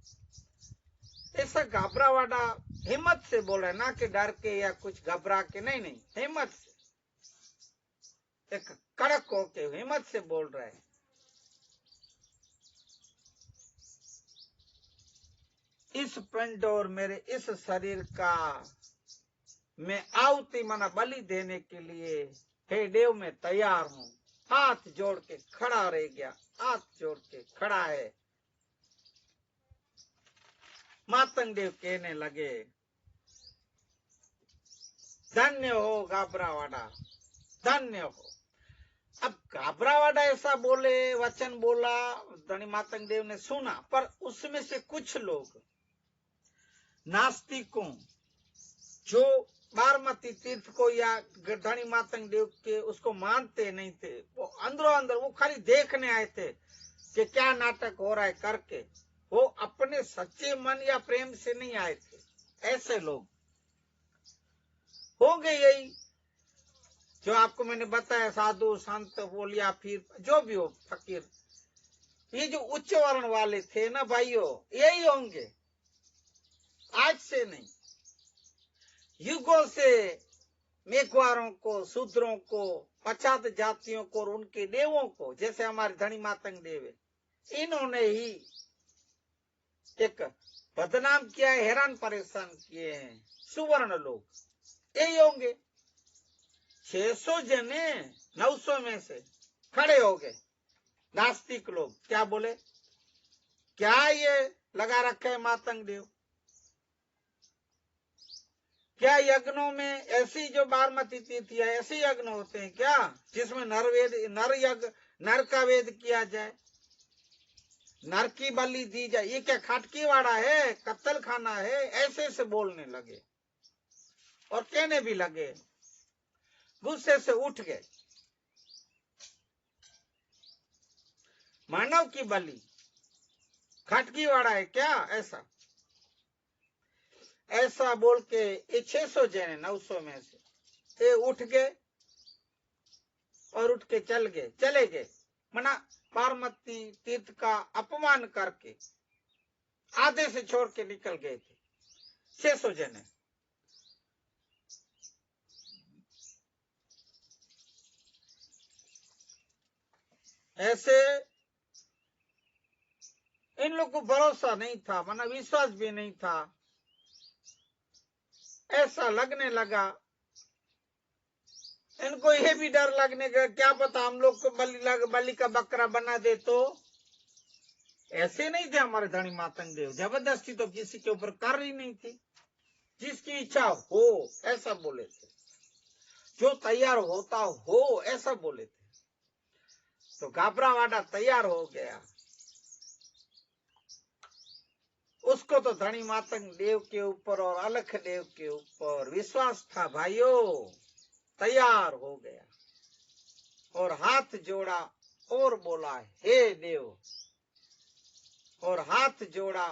ऐसा घबरावाडा हिम्मत से बोल रहा है, ना कि डर के या कुछ घबरा के, नहीं नहीं, हिम्मत से, एक कड़क होके हिम्मत से बोल रहा है। इस पिंड और मेरे इस शरीर का मैं आहुति माना बलि देने के लिए हे देव मैं तैयार हूं। हाथ जोड़ के खड़ा रह गया, हाथ जोड़ के खड़ा है। मातंग देव कहने लगे, धन्य हो गाबरावाडा, धन्य हो। अब गाबरावाडा ऐसा बोले, वचन बोला, धनी मातंग देव ने सुना, पर उसमें से कुछ लोग नास्तिकों, जो बारमती तीर्थ को या धनी मातंग देव के उसको मानते नहीं थे, वो अंदरों अंदर वो खाली देखने आए थे कि क्या नाटक हो रहा है करके, वो अपने सच्चे मन या प्रेम से नहीं आए थे। ऐसे लोग हो गए, यही जो आपको मैंने बताया, साधु संत बोल या फिर जो भी हो, फकीर, ये जो उच्च वर्ण वाले थे ना भाइयों, यही होंगे, आज से नहीं, युगों से मेघवारों को, शूद्रों को, पछात जातियों को और उनके देवों को, जैसे हमारे धनी मातंग देव है, इन्होंने ही एक बदनाम किया है, हैरान परेशान किए हैं। सुवर्ण लोग यही होंगे। 600 जने 900 में से खड़े हो गए नास्तिक लोग। क्या बोले, क्या ये लगा रखा है मातंग देव, क्या यज्ञों में ऐसी जो बारमती तिथि है, ऐसे यज्ञ होते हैं क्या जिसमें नर यज्ञ, नर का वेद किया जाए, नर की बलि दी जाए? ये क्या खाटकी वाड़ा है, कत्ल खाना है? ऐसे से बोलने लगे और कहने भी लगे, गुस्से से उठ गए। मानव की बलि खाटकी वाड़ा है क्या? ऐसा बोल के ये 600 जने 900 में से ये उठ गए और उठ के चले गए, मना बारमती तीर्थ का अपमान करके आधे से छोड़ के निकल गए थे 600 जने। ऐसे इन लोग को भरोसा नहीं था, मना विश्वास भी नहीं था। ऐसा लगने लगा, इनको ये भी डर लगने का, क्या पता हम लोग को बलि का बकरा बना दे तो। ऐसे नहीं थे हमारे धनी मातंग देव, जबरदस्ती तो किसी के ऊपर कर ही नहीं थी, जिसकी इच्छा हो ऐसा बोले थे, जो तैयार होता हो ऐसा बोले थे। तो गाबरावाडा तैयार हो गया, उसको तो धनी मातंग देव के ऊपर और अलख देव के ऊपर विश्वास था भाइयों। तैयार हो गया और हाथ जोड़ा और बोला, हे देव, और हाथ जोड़ा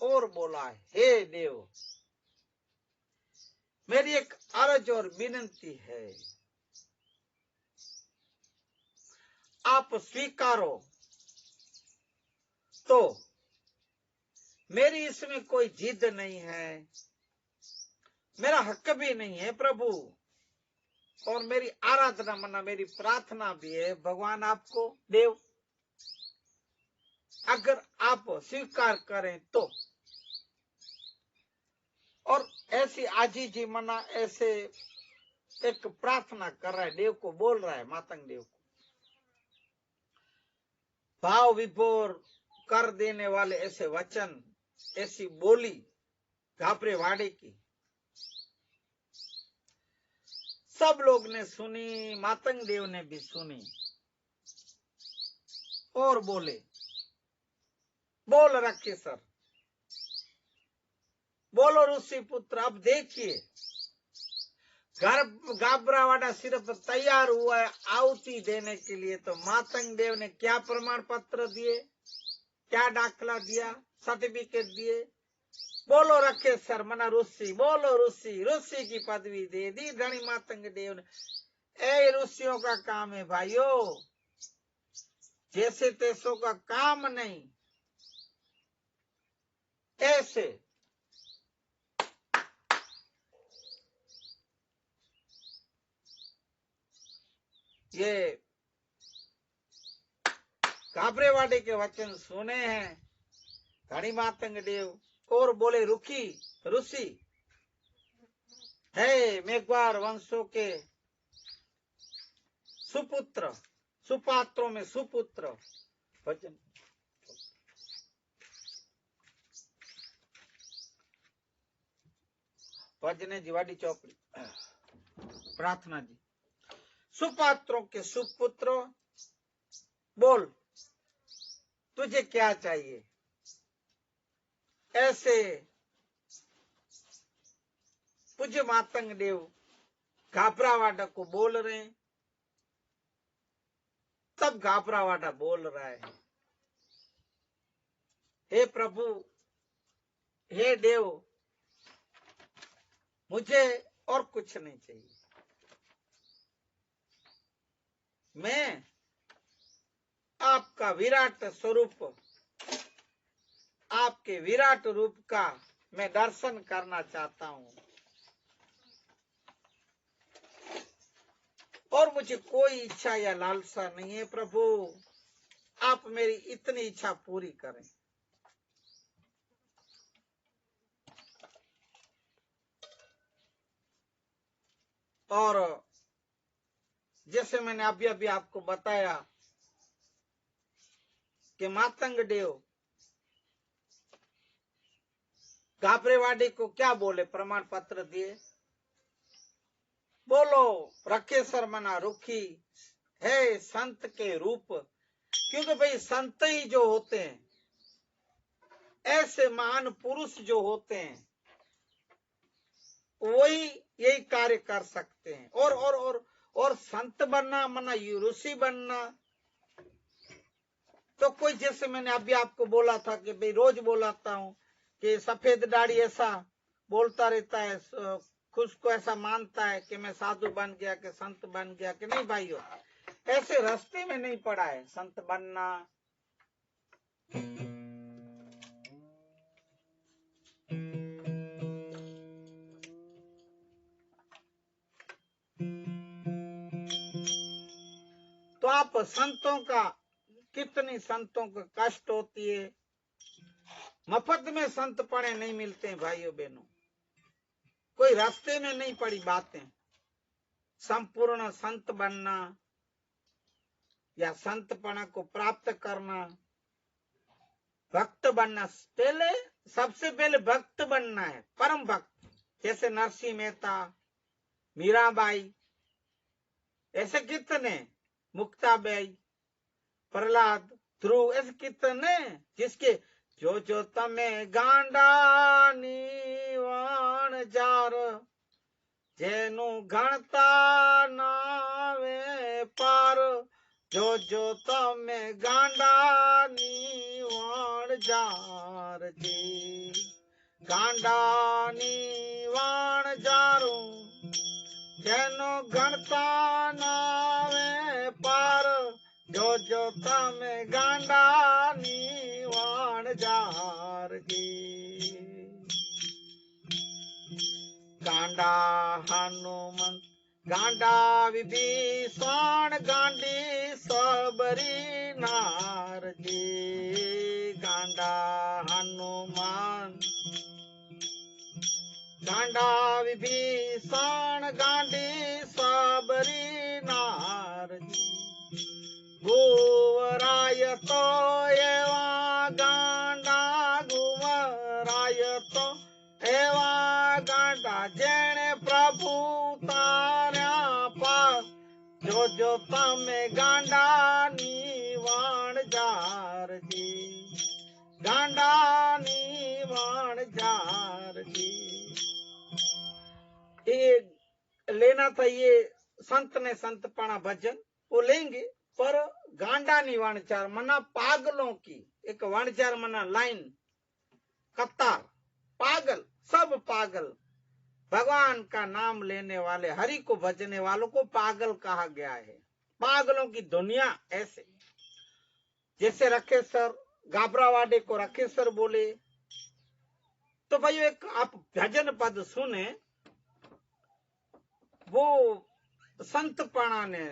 और बोला, हे देव, मेरी एक अर्ज और विनती है, आप स्वीकारो तो मेरी इसमें कोई जिद नहीं है, मेरा हक भी नहीं है प्रभु, और मेरी आराधना मना मेरी प्रार्थना भी है भगवान आपको देव, अगर आप स्वीकार करें तो। और ऐसी आजीजी मना ऐसे एक प्रार्थना कर रहा है, देव को बोल रहा है, मातंग देव को भाव विभोर कर देने वाले ऐसे वचन, ऐसी बोली घाबरे वाड़े की सब लोग ने सुनी, मातंग देव ने भी सुनी और बोले, बोल रखे सर, बोलो ऋषि पुत्र, अब देखिए घाबरावाड़ा सिर्फ तैयार हुआ है आहुति देने के लिए, तो मातंग देव ने क्या प्रमाण पत्र दिए, क्या दाखला दिया, सर्टिफिकेट दिए, बोलो रखे सर मना ऋषि, बोलो ऋषि, ऋषि की पदवी दे दी धनी मातंग देव ने। ए ऋषियों का काम है भाइयों, जैसे तैसों का काम नहीं, ऐसे ये घाबरेवाड़े के वचन सुने हैं धनी मातंग देव और बोले, रुखी ऋषि है मेघवार वंशों के सुपुत्र, सुपात्रों में सुपुत्र, भजन भजने जी वाडी चौपड़ी प्रार्थना जी, सुपात्रों के सुपुत्र बोल तुझे क्या चाहिए। ऐसे पूज्य मातंग देव घाबरावाड़ा को बोल रहे हैं, तब घाबरावाड़ा बोल रहा है, हे प्रभु, हे देव, मुझे और कुछ नहीं चाहिए, मैं आपका विराट स्वरूप, आपके विराट रूप का मैं दर्शन करना चाहता हूं, और मुझे कोई इच्छा या लालसा नहीं है प्रभु, आप मेरी इतनी इच्छा पूरी करें। और जैसे मैंने अभी अभी आपको बताया कि मातंग देव घाबरेवाड़ी को क्या बोले, प्रमाण पत्र दिए, बोलो रखे सर मना रुखी है संत के रूप, क्योंकि भाई संत ही जो होते हैं, ऐसे महान पुरुष जो होते हैं, वही यही कार्य कर सकते हैं। और संत बनना मना ऋषि बनना, तो कोई जैसे मैंने अभी आपको बोला था कि भाई रोज बोलाता हूं कि सफेद दाढ़ी ऐसा बोलता रहता है, खुद को ऐसा मानता है कि मैं साधु बन गया, कि संत बन गया, कि नहीं भाइयों, ऐसे रास्ते में नहीं पड़ा है संत बनना। तो आप संतों का, कितनी संतों को कष्ट होती है, मफत में संत पढ़े नहीं मिलते हैं भाइयों बहनों, कोई रास्ते में नहीं पड़ी बातें। संपूर्ण संत बनना या संतपना को प्राप्त करना, भक्त बनना, पहले सबसे पहले भक्त बनना है, परम भक्त, जैसे नरसिंह मेहता, मीराबाई, ऐसे कितने, मुक्ताबाई, प्रहलाद, ध्रुव, ऐसे कितने जिसके जो जो तमे गांडा नीवाण जार, जेनु गणता नावे पार, जो जो तमे गांडा नीवाण जार जी, गांडा नीवाण जारू, जेनु गणता नावे पार, जो जो तमे गांडा नीवाण जार जी गांडा हनुमंत गांडा विभीषण गांडी सबरी नार जी गांडा हनुमान गांडा विभीषण गांडी सबरी नार जी गुवराय तो एवा गांडा गुवराय तो एवा गांडा जेने प्रभु तार्या पास जो जो तमे गांडा नीवाण जार जी गांडा नीवाण जार जी। ये लेना था ये संत ने संत पाना भजन वो लेंगे पर गांडा नहीं वाणचार मना पागलों की एक वाणचार मना लाइन कतार पागल सब पागल भगवान का नाम लेने वाले हरि को भजने वालों को पागल कहा गया है। पागलों की दुनिया ऐसे जैसे रखेसर गाबरावाडे को रखेसर बोले तो भाई एक आप भजन पद सुने वो संतपणा ने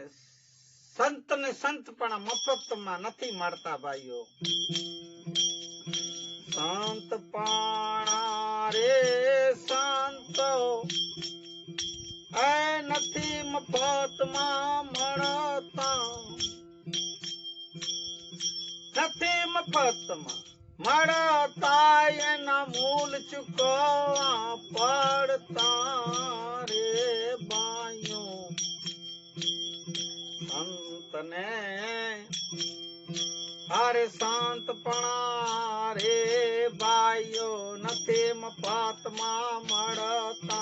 संतपणा मफत में नहीं मरता भाइयों। संतपणा रे संतो ऐ नहीं मफत में मरता नहीं मफत में मरता एना मूल चुकवा पड़ता रे बाइयों। संत ने अरे संतपणा रे बाइयों नथे मफत में मरता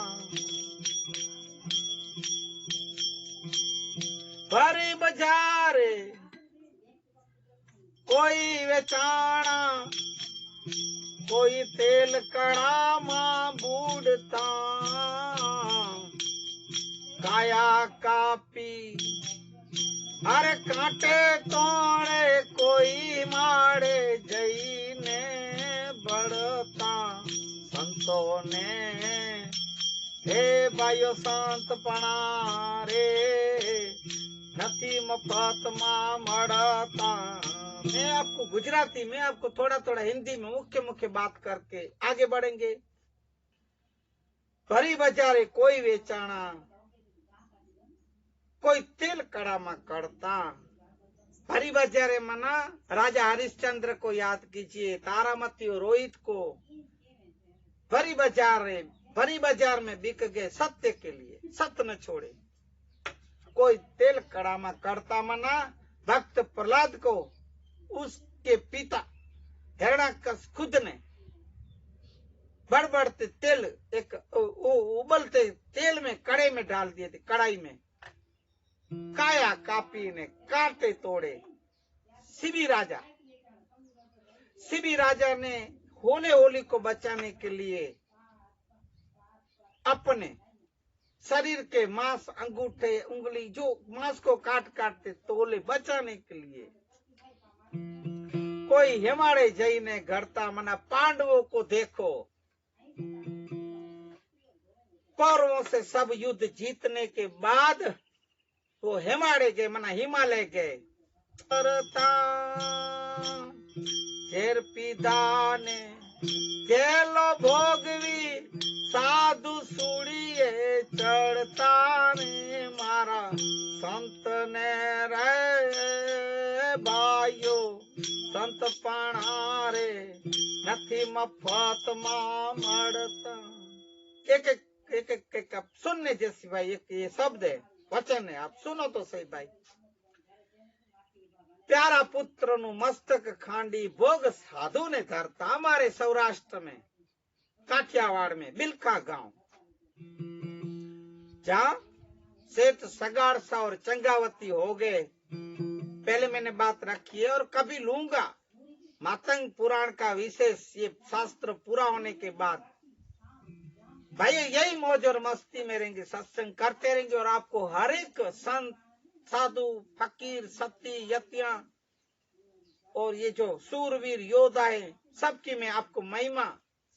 भरी बाजारे कोई वेचाणा कोई तेल कड़ा मां बूढ़ता काया कापी अरे कांटे तोड़े कोई मारे जई ने बढ़ता संतों ने हे भाइयों संतपणा रे नथी मफत मां मरता। मैं आपको गुजराती में आपको थोड़ा थोड़ा हिंदी में मुख्य मुख्य बात करके आगे बढ़ेंगे। भरी बाजारे कोई वेचाणा कोई तेल कड़ा में करता। भरी बाजारे मना राजा हरिश्चंद्र को याद कीजिए तारामती और रोहित को भरी बाजार में बिक गए सत्य के लिए सत्य न छोड़े। कोई तेल कड़ा में करता मना भक्त प्रहलाद को उसके पिता हिरण्याकश खुद ने बढ़ते तेल एक उबलते तेल में कड़े में डाल दिए थे कढ़ाई में काया कापी ने काटे तोड़े। शिवी राजा ने होली को बचाने के लिए अपने शरीर के मांस अंगूठे उंगली जो मांस को काटते तोले बचाने के लिए कोई हिमालय जई ने घड़ता मना पांडवों को देखो कौरवों से सब युद्ध जीतने के बाद वो हिमालय गए मना हिमालय गए शेर पिदाने केलो भोगवी साधु सूड़िए चढ़ता ने मारा संत ने रे भाइयों संतपणा रे नथी मफत मां मरता। एक आप सुनने जैसी भाई एक ये शब्द है वचन है आप सुनो तो सही भाई। प्यारा पुत्र नु मस्तक खांडी भोग साधु ने धरता। हमारे सौराष्ट्र में काठियावाड़ में बिलका गांव जहाँ सेठ सगाड़ सा और चंगावती हो गए पहले मैंने बात रखी है और कभी लूंगा मातंग पुराण का विशेष ये शास्त्र पूरा होने के बाद भाई यही मौज और मस्ती में रहेंगे सत्संग करते रहेंगे और आपको हर एक संत साधु फकीर सती यतियां और ये जो सूरवीर योद्धा है, सबकी मैं आपको महिमा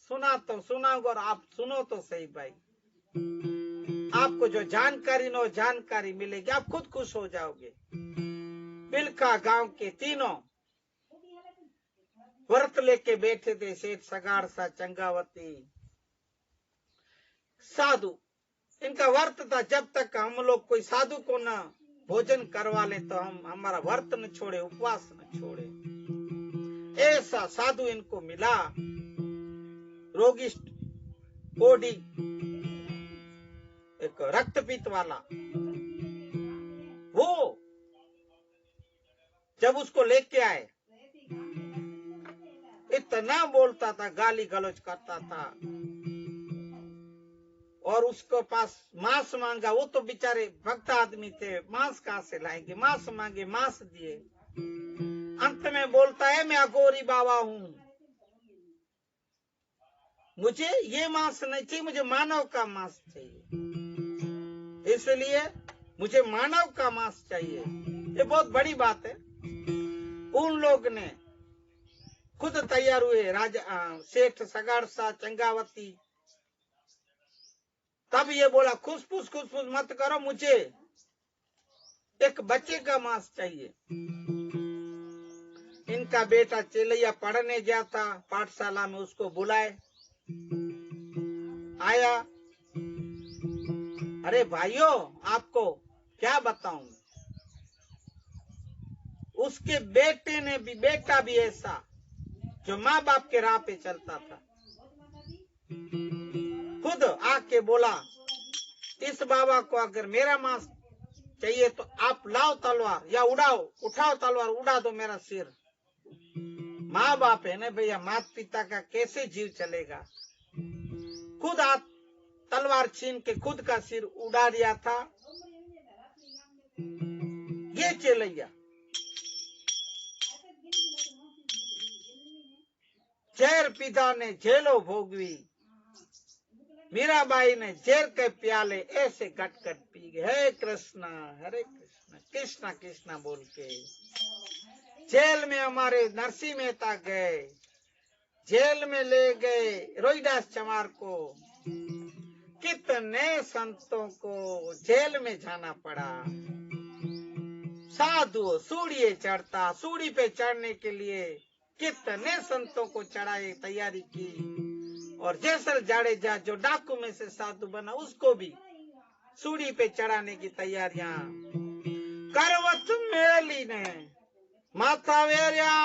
सुनाऊंगा और आप सुनो तो सही भाई। आपको जो जानकारी न जानकारी मिलेगी, आप खुद खुश हो जाओगे। बिलखा गांव के तीनों व्रत लेके बैठे थे, सेठ सगाड़ सा, चंगावती, साधु। इनका व्रत था, जब तक हम लोग कोई साधु को न भोजन करवा ले तो हम हमारा व्रत न छोड़े, उपवास न छोड़े। ऐसा साधु इनको मिला, रोगिष्ठ, कोढ़ी, एक रक्तपित्त वाला। वो जब उसको लेके आए, इतना बोलता था, गाली गलौज करता था, और उसको पास मांस मांगा। वो तो बेचारे भक्त आदमी थे, मांस कहां से लाएंगे? मांस मांगे, मांस दिए। अंत में बोलता है, मैं अघोरी बाबा हूं, मुझे ये मांस नहीं चाहिए, मुझे मानव का मांस चाहिए, इसलिए मुझे मानव का मांस चाहिए। ये बहुत बड़ी बात है। उन लोग ने खुद तैयार हुए, राजा सेठ सगाड़ सा, चंगावती। तब ये बोला, खुसफुस मत करो, मुझे एक बच्चे का मांस चाहिए। इनका बेटा चेलैया पढ़ने गया था पाठशाला में, उसको बुलाए, आया। अरे भाइयों, आपको क्या बताऊं, उसके बेटा भी ऐसा, जो माँ बाप के राह पे चलता था, खुद आके बोला, इस बाबा को अगर मेरा मांस चाहिए तो आप लाओ तलवार, या उठाओ तलवार, उड़ा दो मेरा सिर। माँ बाप है ना भैया, माता पिता का कैसे जीव चलेगा? खुद तलवार छीन के खुद का सिर उड़ा दिया था ये चेलैया। जहर पिता ने झेलो भोगवी, मीराबाई ने जहर के प्याले ऐसे गट पी गए। हे कृष्णा, हरे कृष्णा, कृष्णा कृष्णा बोल के। जेल में हमारे नरसिंह मेहता गए, जेल में ले गए रोहिदास चमार को, कितने संतों को जेल में जाना पड़ा। साधु सूढ़ी चढ़ता, सूढ़ी पे चढ़ने के लिए कितने संतों को चढ़ाए, तैयारी की। और जैसल जाडेजा जो डाकू में से साधु बना, उसको भी सूढ़ी पे चढ़ाने की तैयारियां। करवत मेली ने माथा वेरिया,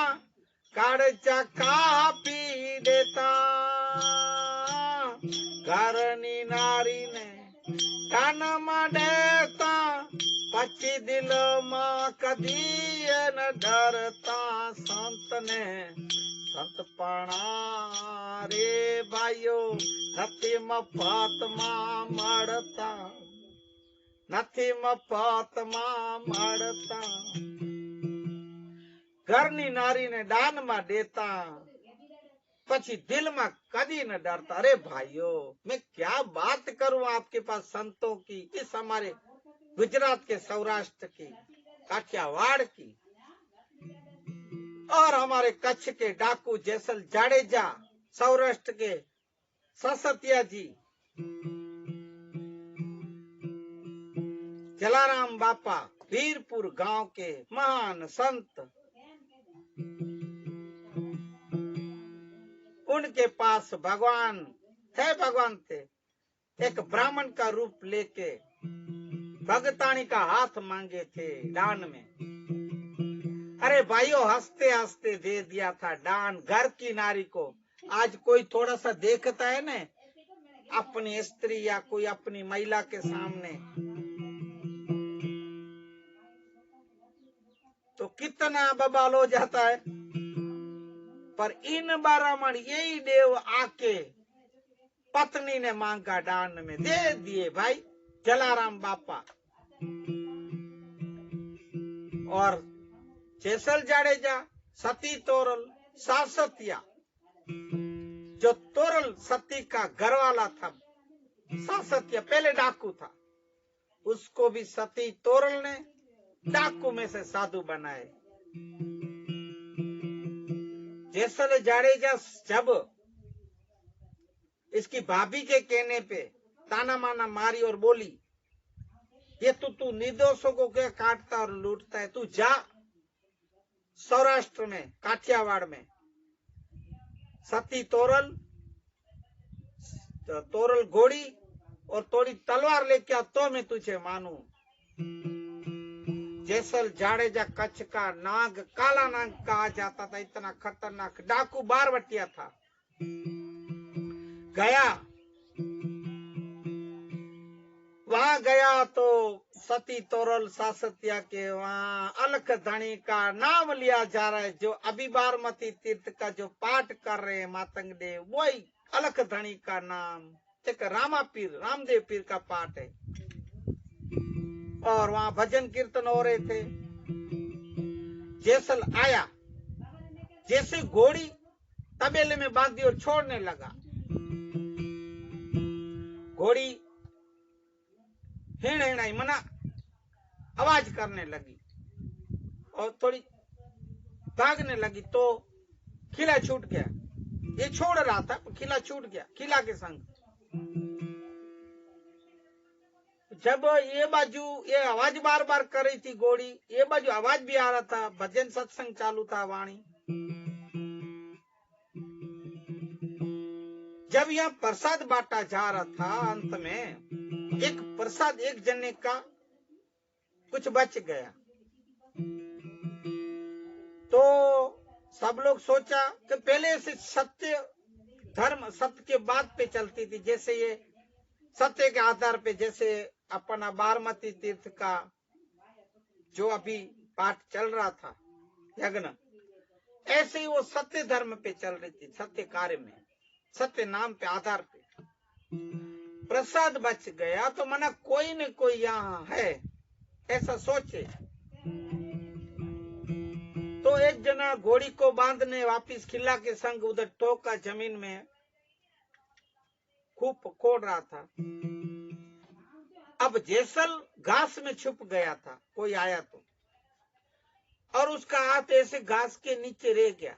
काढ़चा का पी देता, घरनी नारी ने कान में देता, पची दिल मां कदी न डरता। संत ने संत पणा रे भाइयो, નથી મફતમાં મળતા, નથી મફતમાં મળતા। ઘરની નારીને દાનમાં દેતા, પછી દિલમાં कदी न डरता। अरे भाइयों, मैं क्या बात करूं आपके पास संतों की, इस हमारे गुजरात के, सौराष्ट्र की, काठियावाड़ की, और हमारे कच्छ के डाकू जैसल जाडेजा, सौराष्ट्र के ससतिया जी, जलाराम बापा, वीरपुर गांव के महान संत, उनके पास भगवान थे। एक ब्राह्मण का रूप लेके भगतानी का हाथ मांगे थे दान में। अरे भाइयों, हंसते हंसते दे दिया था दान घर की नारी को। आज कोई थोड़ा सा देखता है ना अपनी स्त्री या कोई अपनी महिला के सामने, तो कितना बवाल हो जाता है। पर इन ब्राह्मण यही देव आके पत्नी ने मांगा दान में, दे दिए भाई जलाराम बापा। और जैसल जाडेजा, सती तोरल, सासतिया, जो तोरल सती का घर वाला था, सासतिया पहले डाकू था, उसको भी सती तोरल ने डाकू में से साधु बनाए। जेसल जाडेजा जब इसकी भाभी के कहने पे ताना माना मारी और बोली, ये तू निर्दोषों को क्या काटता और लूटता है, तू जा सौराष्ट्र में काठियावाड़ में सती तोरल घोड़ी और थोड़ी तलवार लेके आ तो मैं तुझे मानू। जेसल जाडेजा कच्छ का नाग, काला नाग कहा जाता था, इतना खतरनाक डाकू बारवटिया था। गया, वहां गया तो सती तोरल सासतिया के वहां अलख धनी का नाम लिया जा रहा है, जो अभी बारमती तीर्थ का जो पाठ कर रहे हैं मातंग देव, वही अलख धनी का नाम एक रामदेव पीर का पाठ है। और वहां भजन कीर्तन हो रहे थे। जेसल आया, जैसे घोड़ी तबेले में बांधी और छोड़ने लगा, घोड़ी हिड़हिड़ाई मना आवाज करने लगी और थोड़ी भागने लगी तो खिला छूट गया। ये छोड़ रहा था, खिला छूट गया खिला के संग। जब ये बाजू ये आवाज बार बार कर रही थी घोड़ी, ये बाजू आवाज भी आ रहा था, भजन सत्संग चालू था वाणी। जब यह प्रसाद बांटा जा रहा था, अंत में एक प्रसाद एक जने का कुछ बच गया, तो सब लोग सोचा कि पहले से सत्य धर्म सत्य के बात पे चलती थी, जैसे ये सत्य के आधार पे, जैसे अपना बारमती तीर्थ का जो अभी पाठ चल रहा था यज्ञ, ऐसे ही वो सत्य धर्म पे चल रही थी, सत्य कार्य में, सत्य नाम पे आधार पे। प्रसाद बच गया तो मना कोई न कोई यहाँ है ऐसा सोचे, तो एक जना घोड़ी को बांधने वापिस खिला के संग उधर टोका जमीन में खूब खोद रहा था। अब जेसल घास में छुप गया था, कोई आया तो, और उसका हाथ ऐसे घास के नीचे रह गया।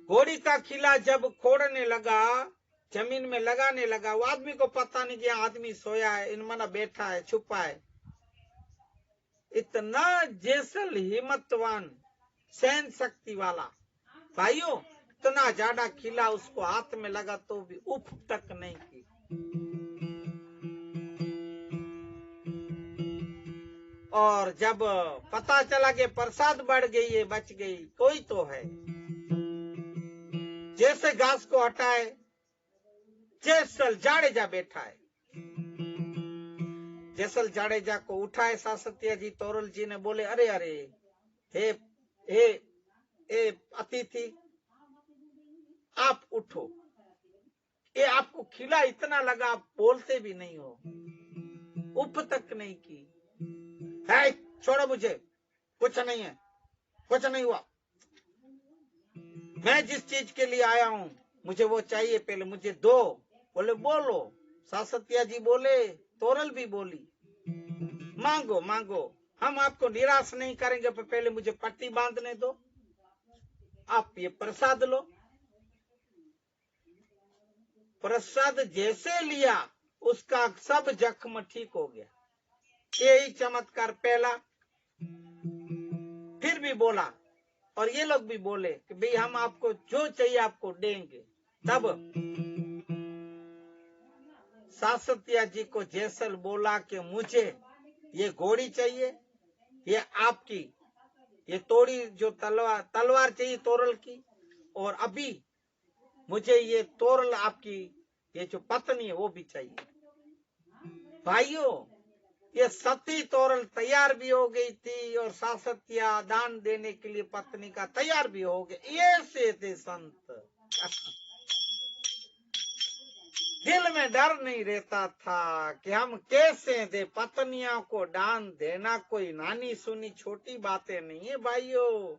घोड़ी का खिला जब खोदने लगा, जमीन में लगाने लगा, वो आदमी को पता नहीं कि आदमी सोया है, इनमना बैठा है, छुपा है। इतना जेसल हिम्मतवान, सहन शक्ति वाला भाइयों, इतना ज्यादा खिला उसको हाथ में लगा तो भी उफ तक नहीं की। और जब पता चला कि प्रसाद बढ़ गई है, बच गई, कोई तो है, जैसे घास को हटाए जेसल जाडेजा बैठा है। जेसल जाडेजा को उठाए सासतिया जी तोरल जी ने बोले, अरे अरे हे हे हे अतिथि, आप उठो, ये आपको खिला इतना लगा, आप बोलते भी नहीं हो, उफ तक नहीं की। है, छोड़ो मुझे, कुछ नहीं है, कुछ नहीं हुआ, मैं जिस चीज के लिए आया हूं मुझे वो चाहिए, पहले मुझे दो। बोले बोलो, सासतिया जी बोले, तोरल भी बोली, मांगो मांगो, हम आपको निराश नहीं करेंगे, पर पहले मुझे पट्टी बांधने दो, आप ये प्रसाद लो। प्रसाद जैसे लिया उसका सब जख्म ठीक हो गया। यही चमत्कार पहला। फिर भी बोला, और ये लोग भी बोले कि भाई हम आपको जो चाहिए आपको देंगे। तब सासतिया जी को जेसल बोला कि मुझे ये घोड़ी चाहिए, ये आपकी ये तोड़ी जो तलवार चाहिए तोरल की, और अभी मुझे ये तोरल आपकी ये जो पत्नी है वो भी चाहिए। भाइयों, ये सती तोरल तैयार भी हो गई थी और सासतिया दान देने के लिए पत्नी का तैयार भी हो गए। ये से थे संत, दिल में डर नहीं रहता था कि हम कैसे दे, पत्नियों को दान देना कोई नानी सुनी छोटी बातें नहीं है भाइयों।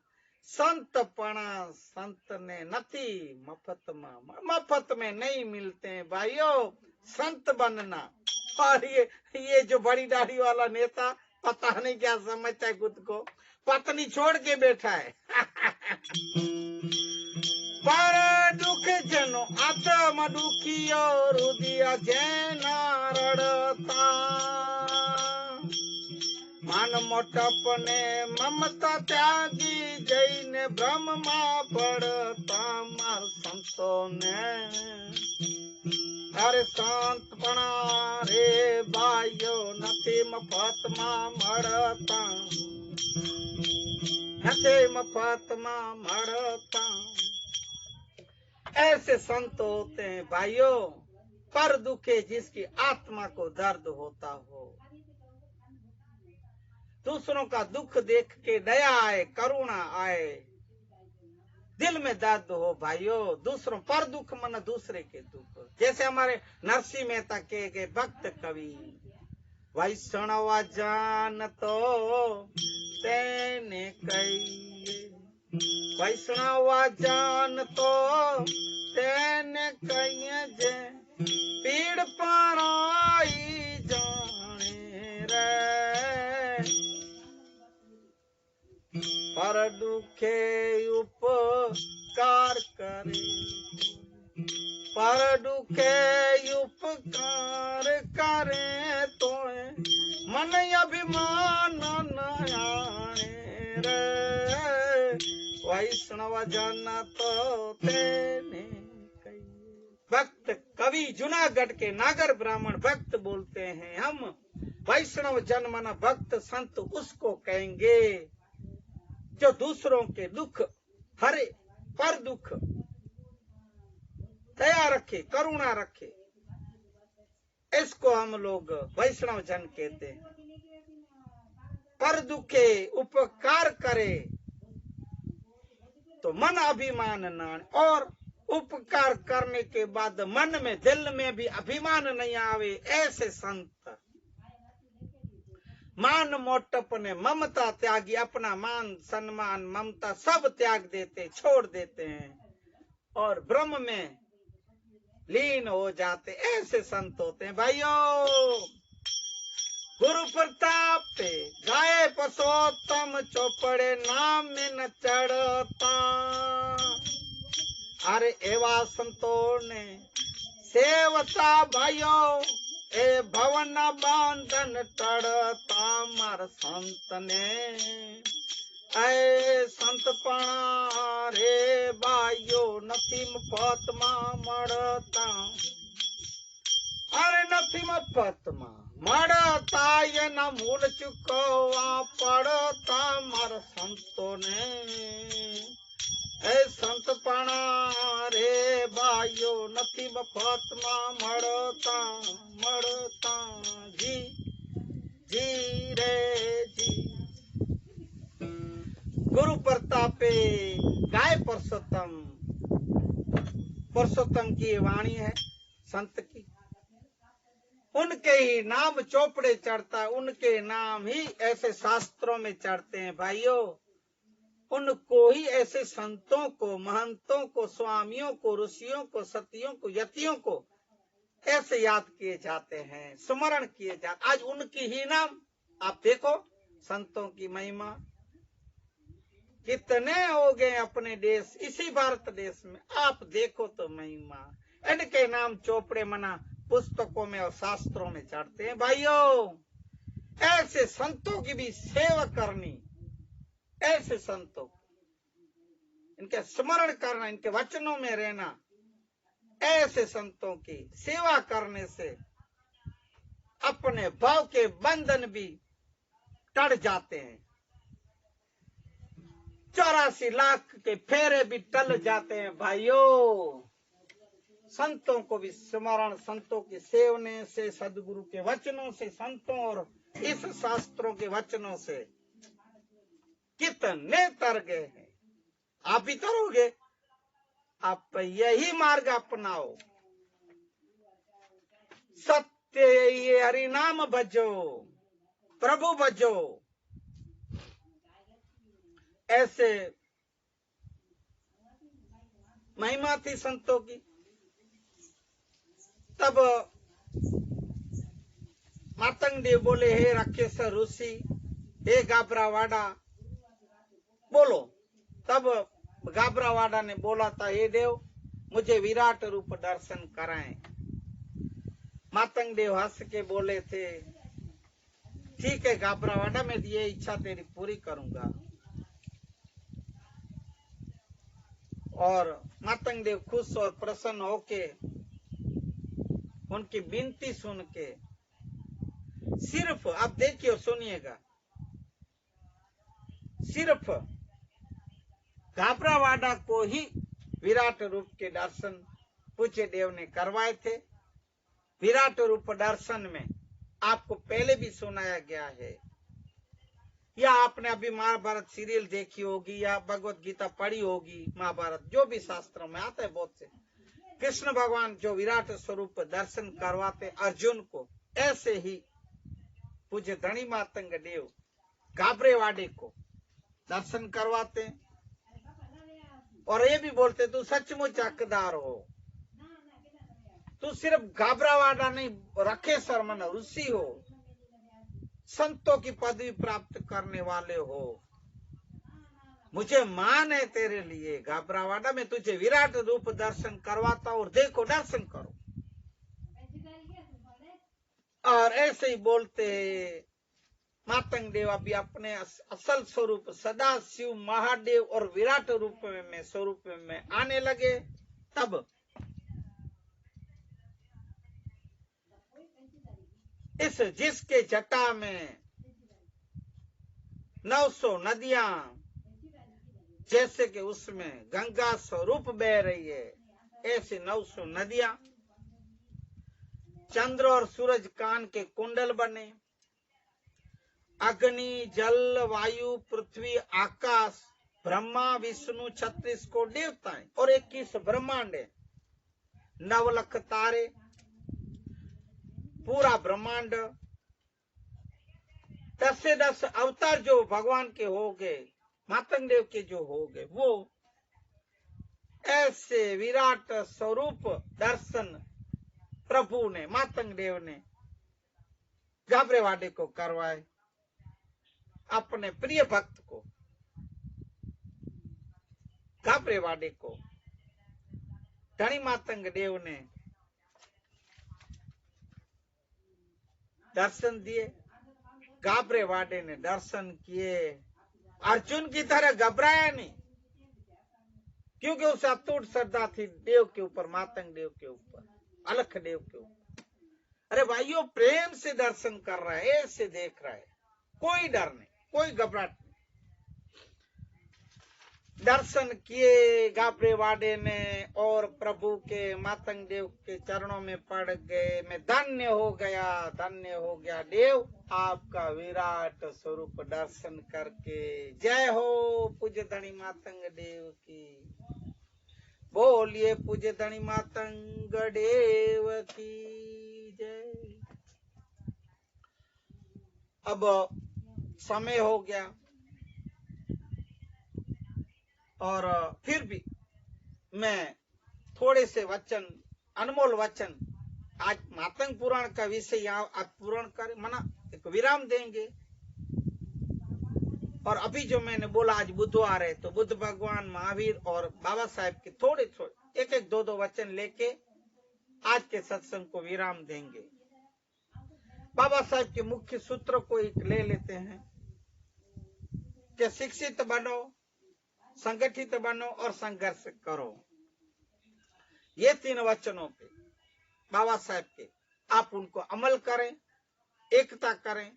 संत पणा संत ने नथी मफत में नहीं मिलते हैं भाइयों, संत बनना। और ये जो बड़ी दाढ़ी वाला नेता पता नहीं क्या समझता है खुद को, पत्नी छोड़ के बैठा है। पर दुख जनो आत्म दुखियो रुदिया जेना रड़ता, मान मोटप ने ममता त्यागी जैने ब्रह्म मां पड़ता। मार संतों ने अरे संतपणा रे भाइयो नथी मफत मां मड़ता, नथी मफत मां मड़ता। ऐसे संत होते हैं भाइयों, पर दुखे जिसकी आत्मा को दर्द होता हो, दूसरों का दुख देख के दया आए, करुणा आए, दिल में दर्द हो भाइयों। दूसरों पर दुख मन दूसरे के दुख, जैसे हमारे नरसिंह मेहता के गए भक्त कवि, वैष्णव जान तो तेने कहिए, वैष्णव जान तो तेने कहिए जे पीड़ पराई जाने रे, पर दुखे उपकार करे, पर दुखे उपकार करे तो मन अभिमान न आने रे, वैष्णव जन तो तेने कहिए। भक्त कवि जूनागढ़ के नागर ब्राह्मण भक्त बोलते हैं, हम वैष्णव जन मन भक्त संत उसको कहेंगे जो दूसरों के दुख हरे, पर दुख दया रखे, करुणा रखे, इसको हम लोग वैष्णव जन कहते हैं। पर दुखे उपकार करे तो मन अभिमान न, और उपकार करने के बाद मन में दिल में भी अभिमान नहीं आवे, ऐसे संत मान मोटप ने ममता त्यागी, अपना मान सम्मान ममता सब त्याग देते, छोड़ देते हैं और ब्रह्म में लीन हो जाते। ऐसे संत होते हैं भाइयों। गुरु प्रताप पे गाये पुरुषोत्तम चौपड़े नाम में न चढ़ता, अरे एवा संतों ने सेवता भाइयों, ए भवन बांधन टड़ता। मार संत ने ऐ संतपणा रे भाइयो नथी मफत मां मड़ता, अरे नथी मफत मां मड़ता, ये न मूल चुकवा पड़ता। मार संतों ने ऐ संतपणा रे भाइयो नथी मफत मां मड़ता, मड़ता जी जी रे जी। गुरु प्रतापे गाय पुरुषोत्तम, पुरुषोत्तम की वाणी है संत की, उनके ही नाम चौपड़े चढ़ता, उनके नाम ही ऐसे शास्त्रों में चढ़ते हैं भाइयों। उनको ही ऐसे संतों को, महंतों को, स्वामियों को, ऋषियों को, सतियों को, यतियों को ऐसे याद किए जाते हैं, स्मरण किए जाते। आज उनकी ही नाम आप देखो, संतों की महिमा कितने हो गए अपने देश, इसी भारत देश में आप देखो तो महिमा। इनके नाम चौपड़े मना पुस्तकों में और शास्त्रों में चढ़ते हैं भाइयों। ऐसे संतों की भी सेवा करनी, ऐसे संतों इनके स्मरण करना, इनके वचनों में रहना, ऐसे संतों की सेवा करने से अपने भाव के बंधन भी टट जाते हैं, 84 लाख के फेरे भी टल जाते हैं भाइयों। संतों को भी स्मरण, संतों के सेवने से, सदगुरु के वचनों से, संतों और इस शास्त्रों के वचनों से कितने तर गए हैं। आप भी तरोगे, आप यही मार्ग अपनाओ, सत्य ये हरि नाम भजो, प्रभु भजो। ऐसे महिमा थी संतों की। तब मातंग देव बोले, हे राकेश ऋषि, हे गाबरावाड़ा, बोलो। तब गाबरावाड़ा ने बोला था, हे देव मुझे विराट रूप दर्शन कराएं। मातंग देव हंस के बोले थे, ठीक है गाबरावाड़ा, मैं ये इच्छा तेरी पूरी करूंगा। और मातंग देव खुश और प्रसन्न होके उनकी विनती सुन के सिर्फ, आप देखिए सुनिएगा, सिर्फ गाबरावाड़ा को ही विराट रूप के दर्शन पूज्य देव ने करवाए थे। विराट रूप दर्शन में आपको पहले भी सुनाया गया है, या आपने अभी महाभारत सीरियल देखी होगी या भगवत गीता पढ़ी होगी, महाभारत जो भी शास्त्रों में आता है बहुत से, कृष्ण भगवान जो विराट स्वरूप दर्शन करवाते अर्जुन को, ऐसे ही पूज्य धनी मातंग देव गाबरेवाड़े को दर्शन करवाते और ये भी बोलते तू सचमुच हकदार हो, तू सिर्फ गाबरावाड़ा नहीं रखेश्वर मन ऋषि हो, संतों की पदवी प्राप्त करने वाले हो, मुझे मान है तेरे लिए गाबरावाड़ा में, तुझे विराट रूप दर्शन करवाता हूं और देखो दर्शन करो। और ऐसे ही बोलते मातंग देव अभी अपने असल स्वरूप सदा शिव महादेव और विराट रूप में स्वरूप में आने लगे। तब इस जिसके जटा में 900 नदियां, जैसे कि उसमें गंगा स्वरूप बह रही है, ऐसे 900 नदियां, चंद्र और सूरज कान के कुंडल बने, अग्नि जल वायु पृथ्वी आकाश, ब्रह्मा विष्णु 36 को देवताएं और 21 ब्रह्मांड, 9 लाख तारे, पूरा ब्रह्मांड, 10 से 10 अवतार जो भगवान के हो गए, मातंग देव के जो हो गए, वो ऐसे विराट स्वरूप दर्शन प्रभु ने, मातंग देव ने गाबरेवाड़े को करवाए। अपने प्रिय भक्त को गाबरेवाड़े को धनी मातंग देव ने दर्शन दिए, गाबरेवाड़े ने दर्शन किए। अर्जुन की तरह घबराया नहीं, क्योंकि उसे अटूट श्रद्धा थी देव के ऊपर, मातंग देव के ऊपर, अलख देव के ऊपर। अरे भाइयों, प्रेम से दर्शन कर रहा है, ऐसे देख रहा है, कोई डर नहीं, कोई घबराहट नहीं। दर्शन किए गाबरेवाड़े ने और प्रभु के मातंग देव के चरणों में पड़ गए। मैं धन्य हो गया, धन्य हो गया देव, आपका विराट स्वरूप दर्शन करके। जय हो पूज्य धनी मातंग देव की, बोलिए पूज्य धनी मातंग देव की जय। अब समय हो गया और फिर भी मैं थोड़े से वचन, अनमोल वचन, आज मातंग पुराण का विषय यहाँ आज पूर्ण कर मना एक विराम देंगे। और अभी जो मैंने बोला आज बुधवार है, तो बुद्ध भगवान, महावीर और बाबा साहेब के थोड़े थोड़े एक एक दो वचन लेके आज के सत्संग को विराम देंगे। बाबा साहेब के मुख्य सूत्र को एक ले लेते हैं कि शिक्षित बनो, संगठित बनो और संघर्ष करो। ये 3 वचनों पे बाबा साहेब के आप उनको अमल करें, एकता करें,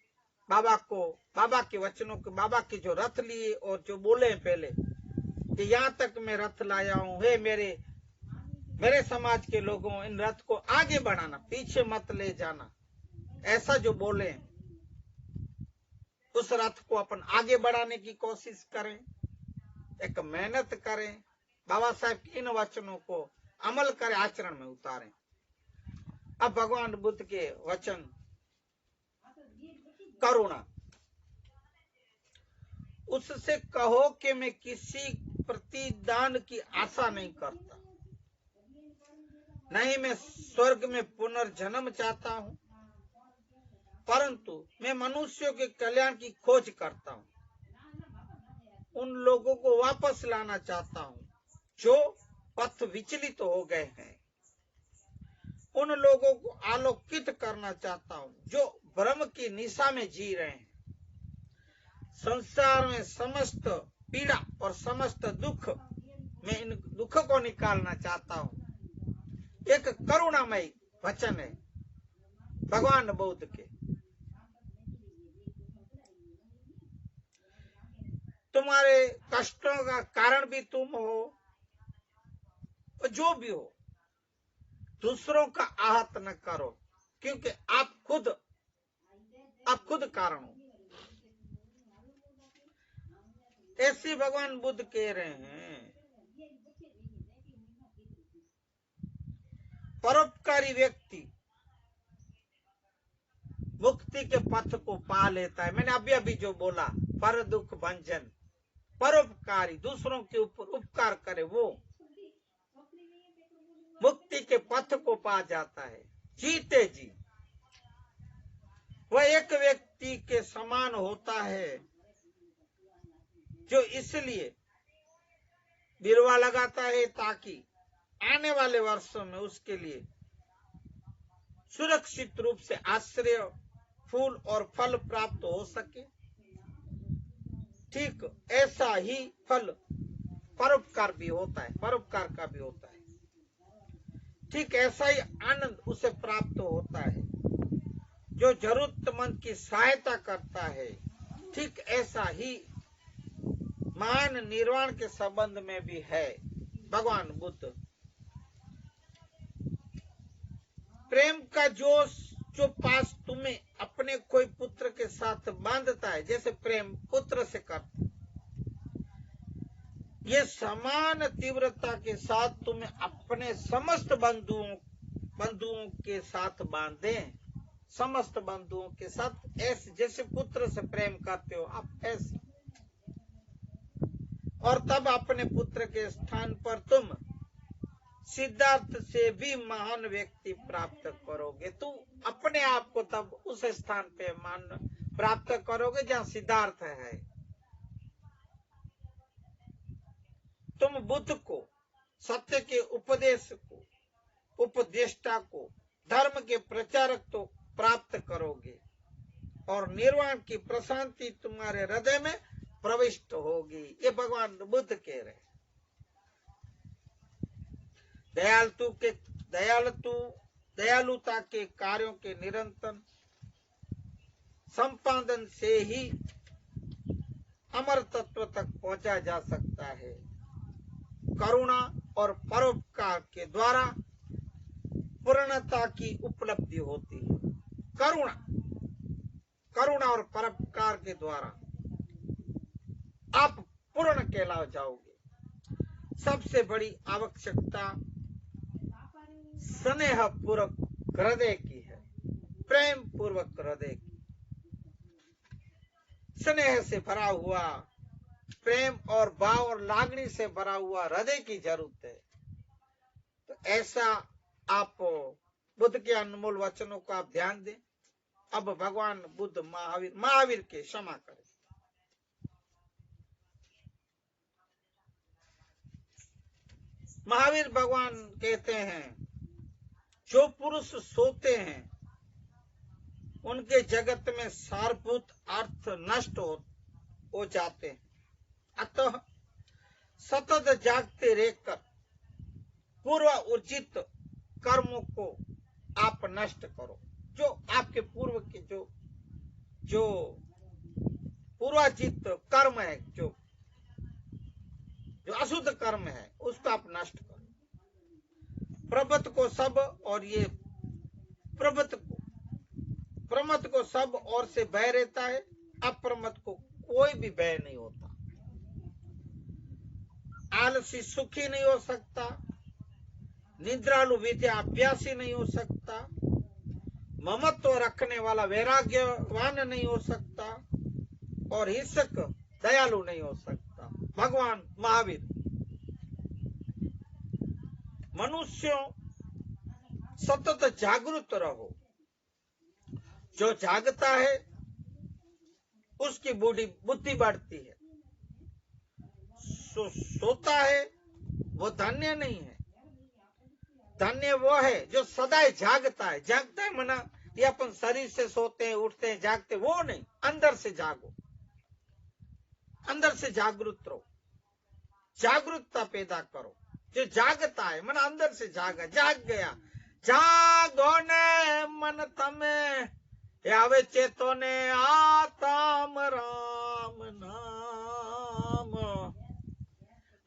बाबा को, बाबा के वचनों को, बाबा के जो रथ लिए और जो बोले पहले कि यहाँ तक मैं रथ लाया हूं, हे मेरे समाज के लोगों, इन रथ को आगे बढ़ाना, पीछे मत ले जाना, ऐसा जो बोले उस रथ को अपन आगे बढ़ाने की कोशिश करें, एक मेहनत करें, बाबा साहब के इन वचनों को अमल करें, आचरण में उतारें। अब भगवान बुद्ध के वचन, करुणा, उससे कहो कि मैं किसी प्रतिदान की आशा नहीं करता, नहीं मैं स्वर्ग में पुनर्जन्म चाहता हूं, परंतु मैं मनुष्यों के कल्याण की खोज करता हूं। उन लोगों को वापस लाना चाहता हूं जो पथ विचलित हो गए हैं। उन लोगों को आलोकित करना चाहता हूं जो भ्रम की निशा में जी रहे हैं। संसार में समस्त पीड़ा और समस्त दुख में इन दुख को निकालना चाहता हूं। एक करुणामय वचन है भगवान बुद्ध के। तुम्हारे कष्टों का कारण भी तुम हो, जो भी हो, दूसरों का आहत न करो, क्योंकि आप खुद कारण हो। ऐसे भगवान बुद्ध कह रहे हैं। परोपकारी व्यक्ति मुक्ति के पथ को पा लेता है। मैंने अभी जो बोला, पर दुख भंजन, परोपकारी, दूसरों के ऊपर उपकार करे, वो मुक्ति के पथ को पा जाता है जीते जी। वह एक व्यक्ति के समान होता है जो इसलिए बिरवा लगाता है ताकि आने वाले वर्षों में उसके लिए सुरक्षित रूप से आश्रय, फूल और फल प्राप्त हो सके। ठीक ऐसा ही फल परोपकार भी होता है, परोपकार का भी होता है। ठीक ऐसा ही आनंद उसे प्राप्त होता है जो जरूरतमंद की सहायता करता है। ठीक ऐसा ही महान निर्वाण के संबंध में भी है। भगवान बुद्ध प्रेम का जोश जो पास तुम्हें अपने कोई पुत्र के साथ बांधता है, जैसे प्रेम पुत्र से करता, ये समान तीव्रता के साथ तुम्हें अपने समस्त बंधुओं के साथ बांधे। समस्त बंधुओं के साथ ऐसे जैसे पुत्र से प्रेम करते हो आप, ऐसे। और तब अपने पुत्र के स्थान पर तुम सिद्धार्थ से भी महान व्यक्ति प्राप्त करोगे। तुम अपने आप को तब उस स्थान पे प्राप्त करोगे जहां सिद्धार्थ है। तुम बुद्ध को, सत्य के उपदेश को, उपदेष्टा को, धर्म के प्रचारक को प्राप्त करोगे और निर्वाण की प्रशांति तुम्हारे हृदय में प्रविष्ट होगी। ये भगवान बुद्ध कह रहे हैं। दयालुता के कार्यों के निरंतर संपादन से ही अमर तत्व तक पहुंचा जा सकता है। करुणा और परोपकार के द्वारा पूर्णता की उपलब्धि होती है। करुणा और परोपकार के द्वारा आप पूर्ण कहला जाओगे। सबसे बड़ी आवश्यकता स्नेह पूर्वक हृदय की है, प्रेम पूर्वक हृदय की, स्नेह से भरा हुआ, प्रेम और भाव और लागणी से भरा हुआ हृदय की जरूरत है। तो ऐसा आप बुद्ध के अनमोल वचनों को आप ध्यान दें। अब भगवान बुद्ध महावीर के क्षमा करें। महावीर भगवान कहते हैं, जो पुरुष सोते हैं उनके जगत में सारभूत अर्थ नष्ट हो जाते हैं। अतः सतत जागते रहकर पूर्व उर्जित कर्मों को आप नष्ट करो। जो आपके पूर्व के जो पूर्वाजित कर्म है, जो अशुद्ध कर्म है, उसको आप नष्ट करो। प्रमथ को सब और ये प्रमथ को सब ओर से भय रहता है, अप्रमथ को कोई भी भय नहीं होता। आलसी सुखी नहीं हो सकता, निद्रालु विद्या अभ्यासी नहीं हो सकता, ममत्व रखने वाला वैराग्यवान नहीं हो सकता, और हिंसक दयालु नहीं हो सकता। भगवान महावीर मनुष्यों सतत जागरूक रहो। जो जागता है उसकी बुद्धि बढ़ती है। सोता है वो धन्य नहीं है। धन्य वो है जो सदा जागता है। जागता है मना ये अपन शरीर से सोते हैं, उठते हैं, जागते, वो नहीं, अंदर से जागो, अंदर से जागरूक रहो, जागरूकता पैदा करो। जो जागता है मन अंदर से जाग गया। जागो ने मन तमे आवे चेतो ने आताम राम नाम।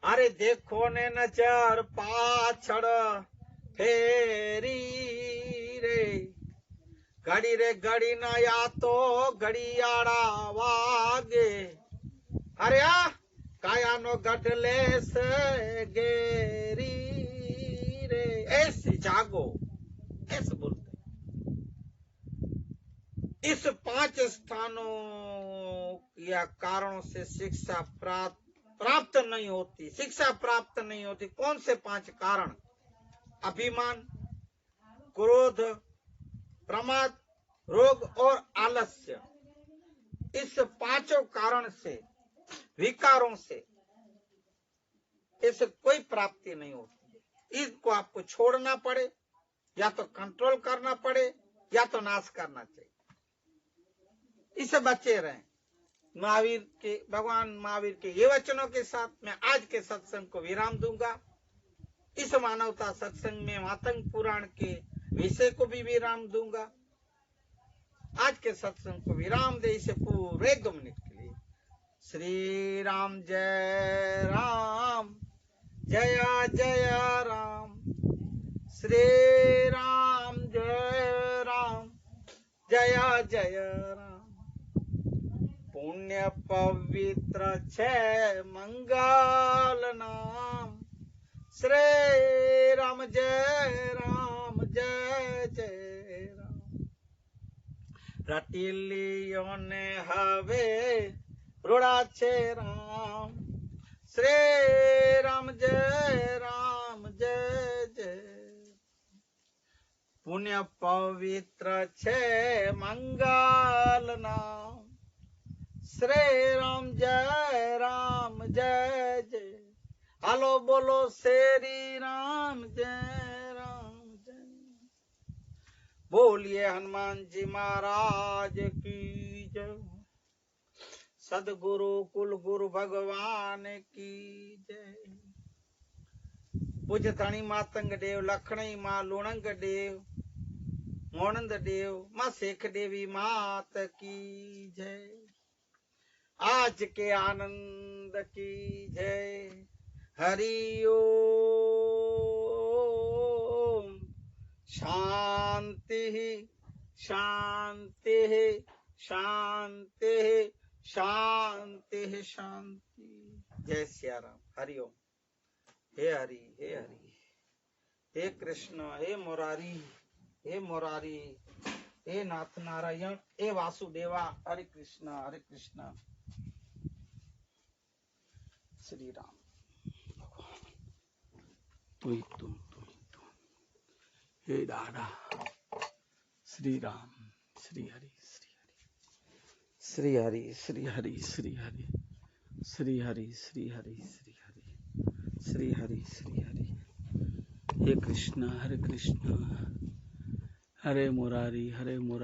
अरे देखो ने नजर पाछड़ फेरी रे, घड़ी रे घड़ी ना या तो घड़ियाड़ा वागे। अरे आ काया नो गठले से गेरी रे, ऐसे जागो, ऐसे बोलते। इस 5 स्थानों या कारणों से शिक्षा प्राप्त नहीं होती। शिक्षा प्राप्त नहीं होती। कौन से 5 कारण? अभिमान, क्रोध, प्रमाद, रोग और आलस्य। इस 5 कारण से, विकारों से इसे कोई प्राप्ति नहीं होती। इसको आपको छोड़ना पड़े, या तो कंट्रोल करना पड़े, या तो नाश करना चाहिए। इससे बचे रहें। भगवान महावीर के ये वचनों के साथ मैं आज के सत्संग को विराम दूंगा। इस मानवता सत्संग में मातंग पुराण के विषय को भी विराम दूंगा। आज के सत्संग को विराम दे इसे पूरे 2 मिनट के लिए। श्री राम जय राम, जय जय राम। श्री राम जय राम, जय जय राम। पुण्य पवित्र छे मंगल नाम। श्री राम जय राम, जय जय राम। रटी लियो ने हवे रूड़ा छे राम। श्री राम जय राम, जय जय। पुण्य पवित्र छे मंगल नाम। श्री राम जय राम, जय जय। हालो बोलो श्री राम जय राम, जय। बोलिए हनुमान जी महाराज की जय। सदगुरु कुल गुरु भगवान की जय। पूज्य धनी मातंग देव, लखणी माँ लुणंग देव, मोनंद देव, माँ शेख देवी मात की जय। आज के आनंद की जय। हरि ओम। शांति शांति शांति शांति शांति। जय सिया राम। हरि ओम। हे हरि, हे हरि, हे कृष्ण, हे मुरारी, हे मुरारी, हे नाथ नारायण, हे वासुदेवा। हरे कृष्ण श्री राम। तुम हे दादा। श्री राम, श्री हरि, श्री हरि, श्री हरि, श्री हरि, श्री हरि, श्री हरि, श्री हरि, श्री हरि, श्री हरि। हे कृष्ण, हरे कृष्ण, हरे मुरारी, हरे मुरारी।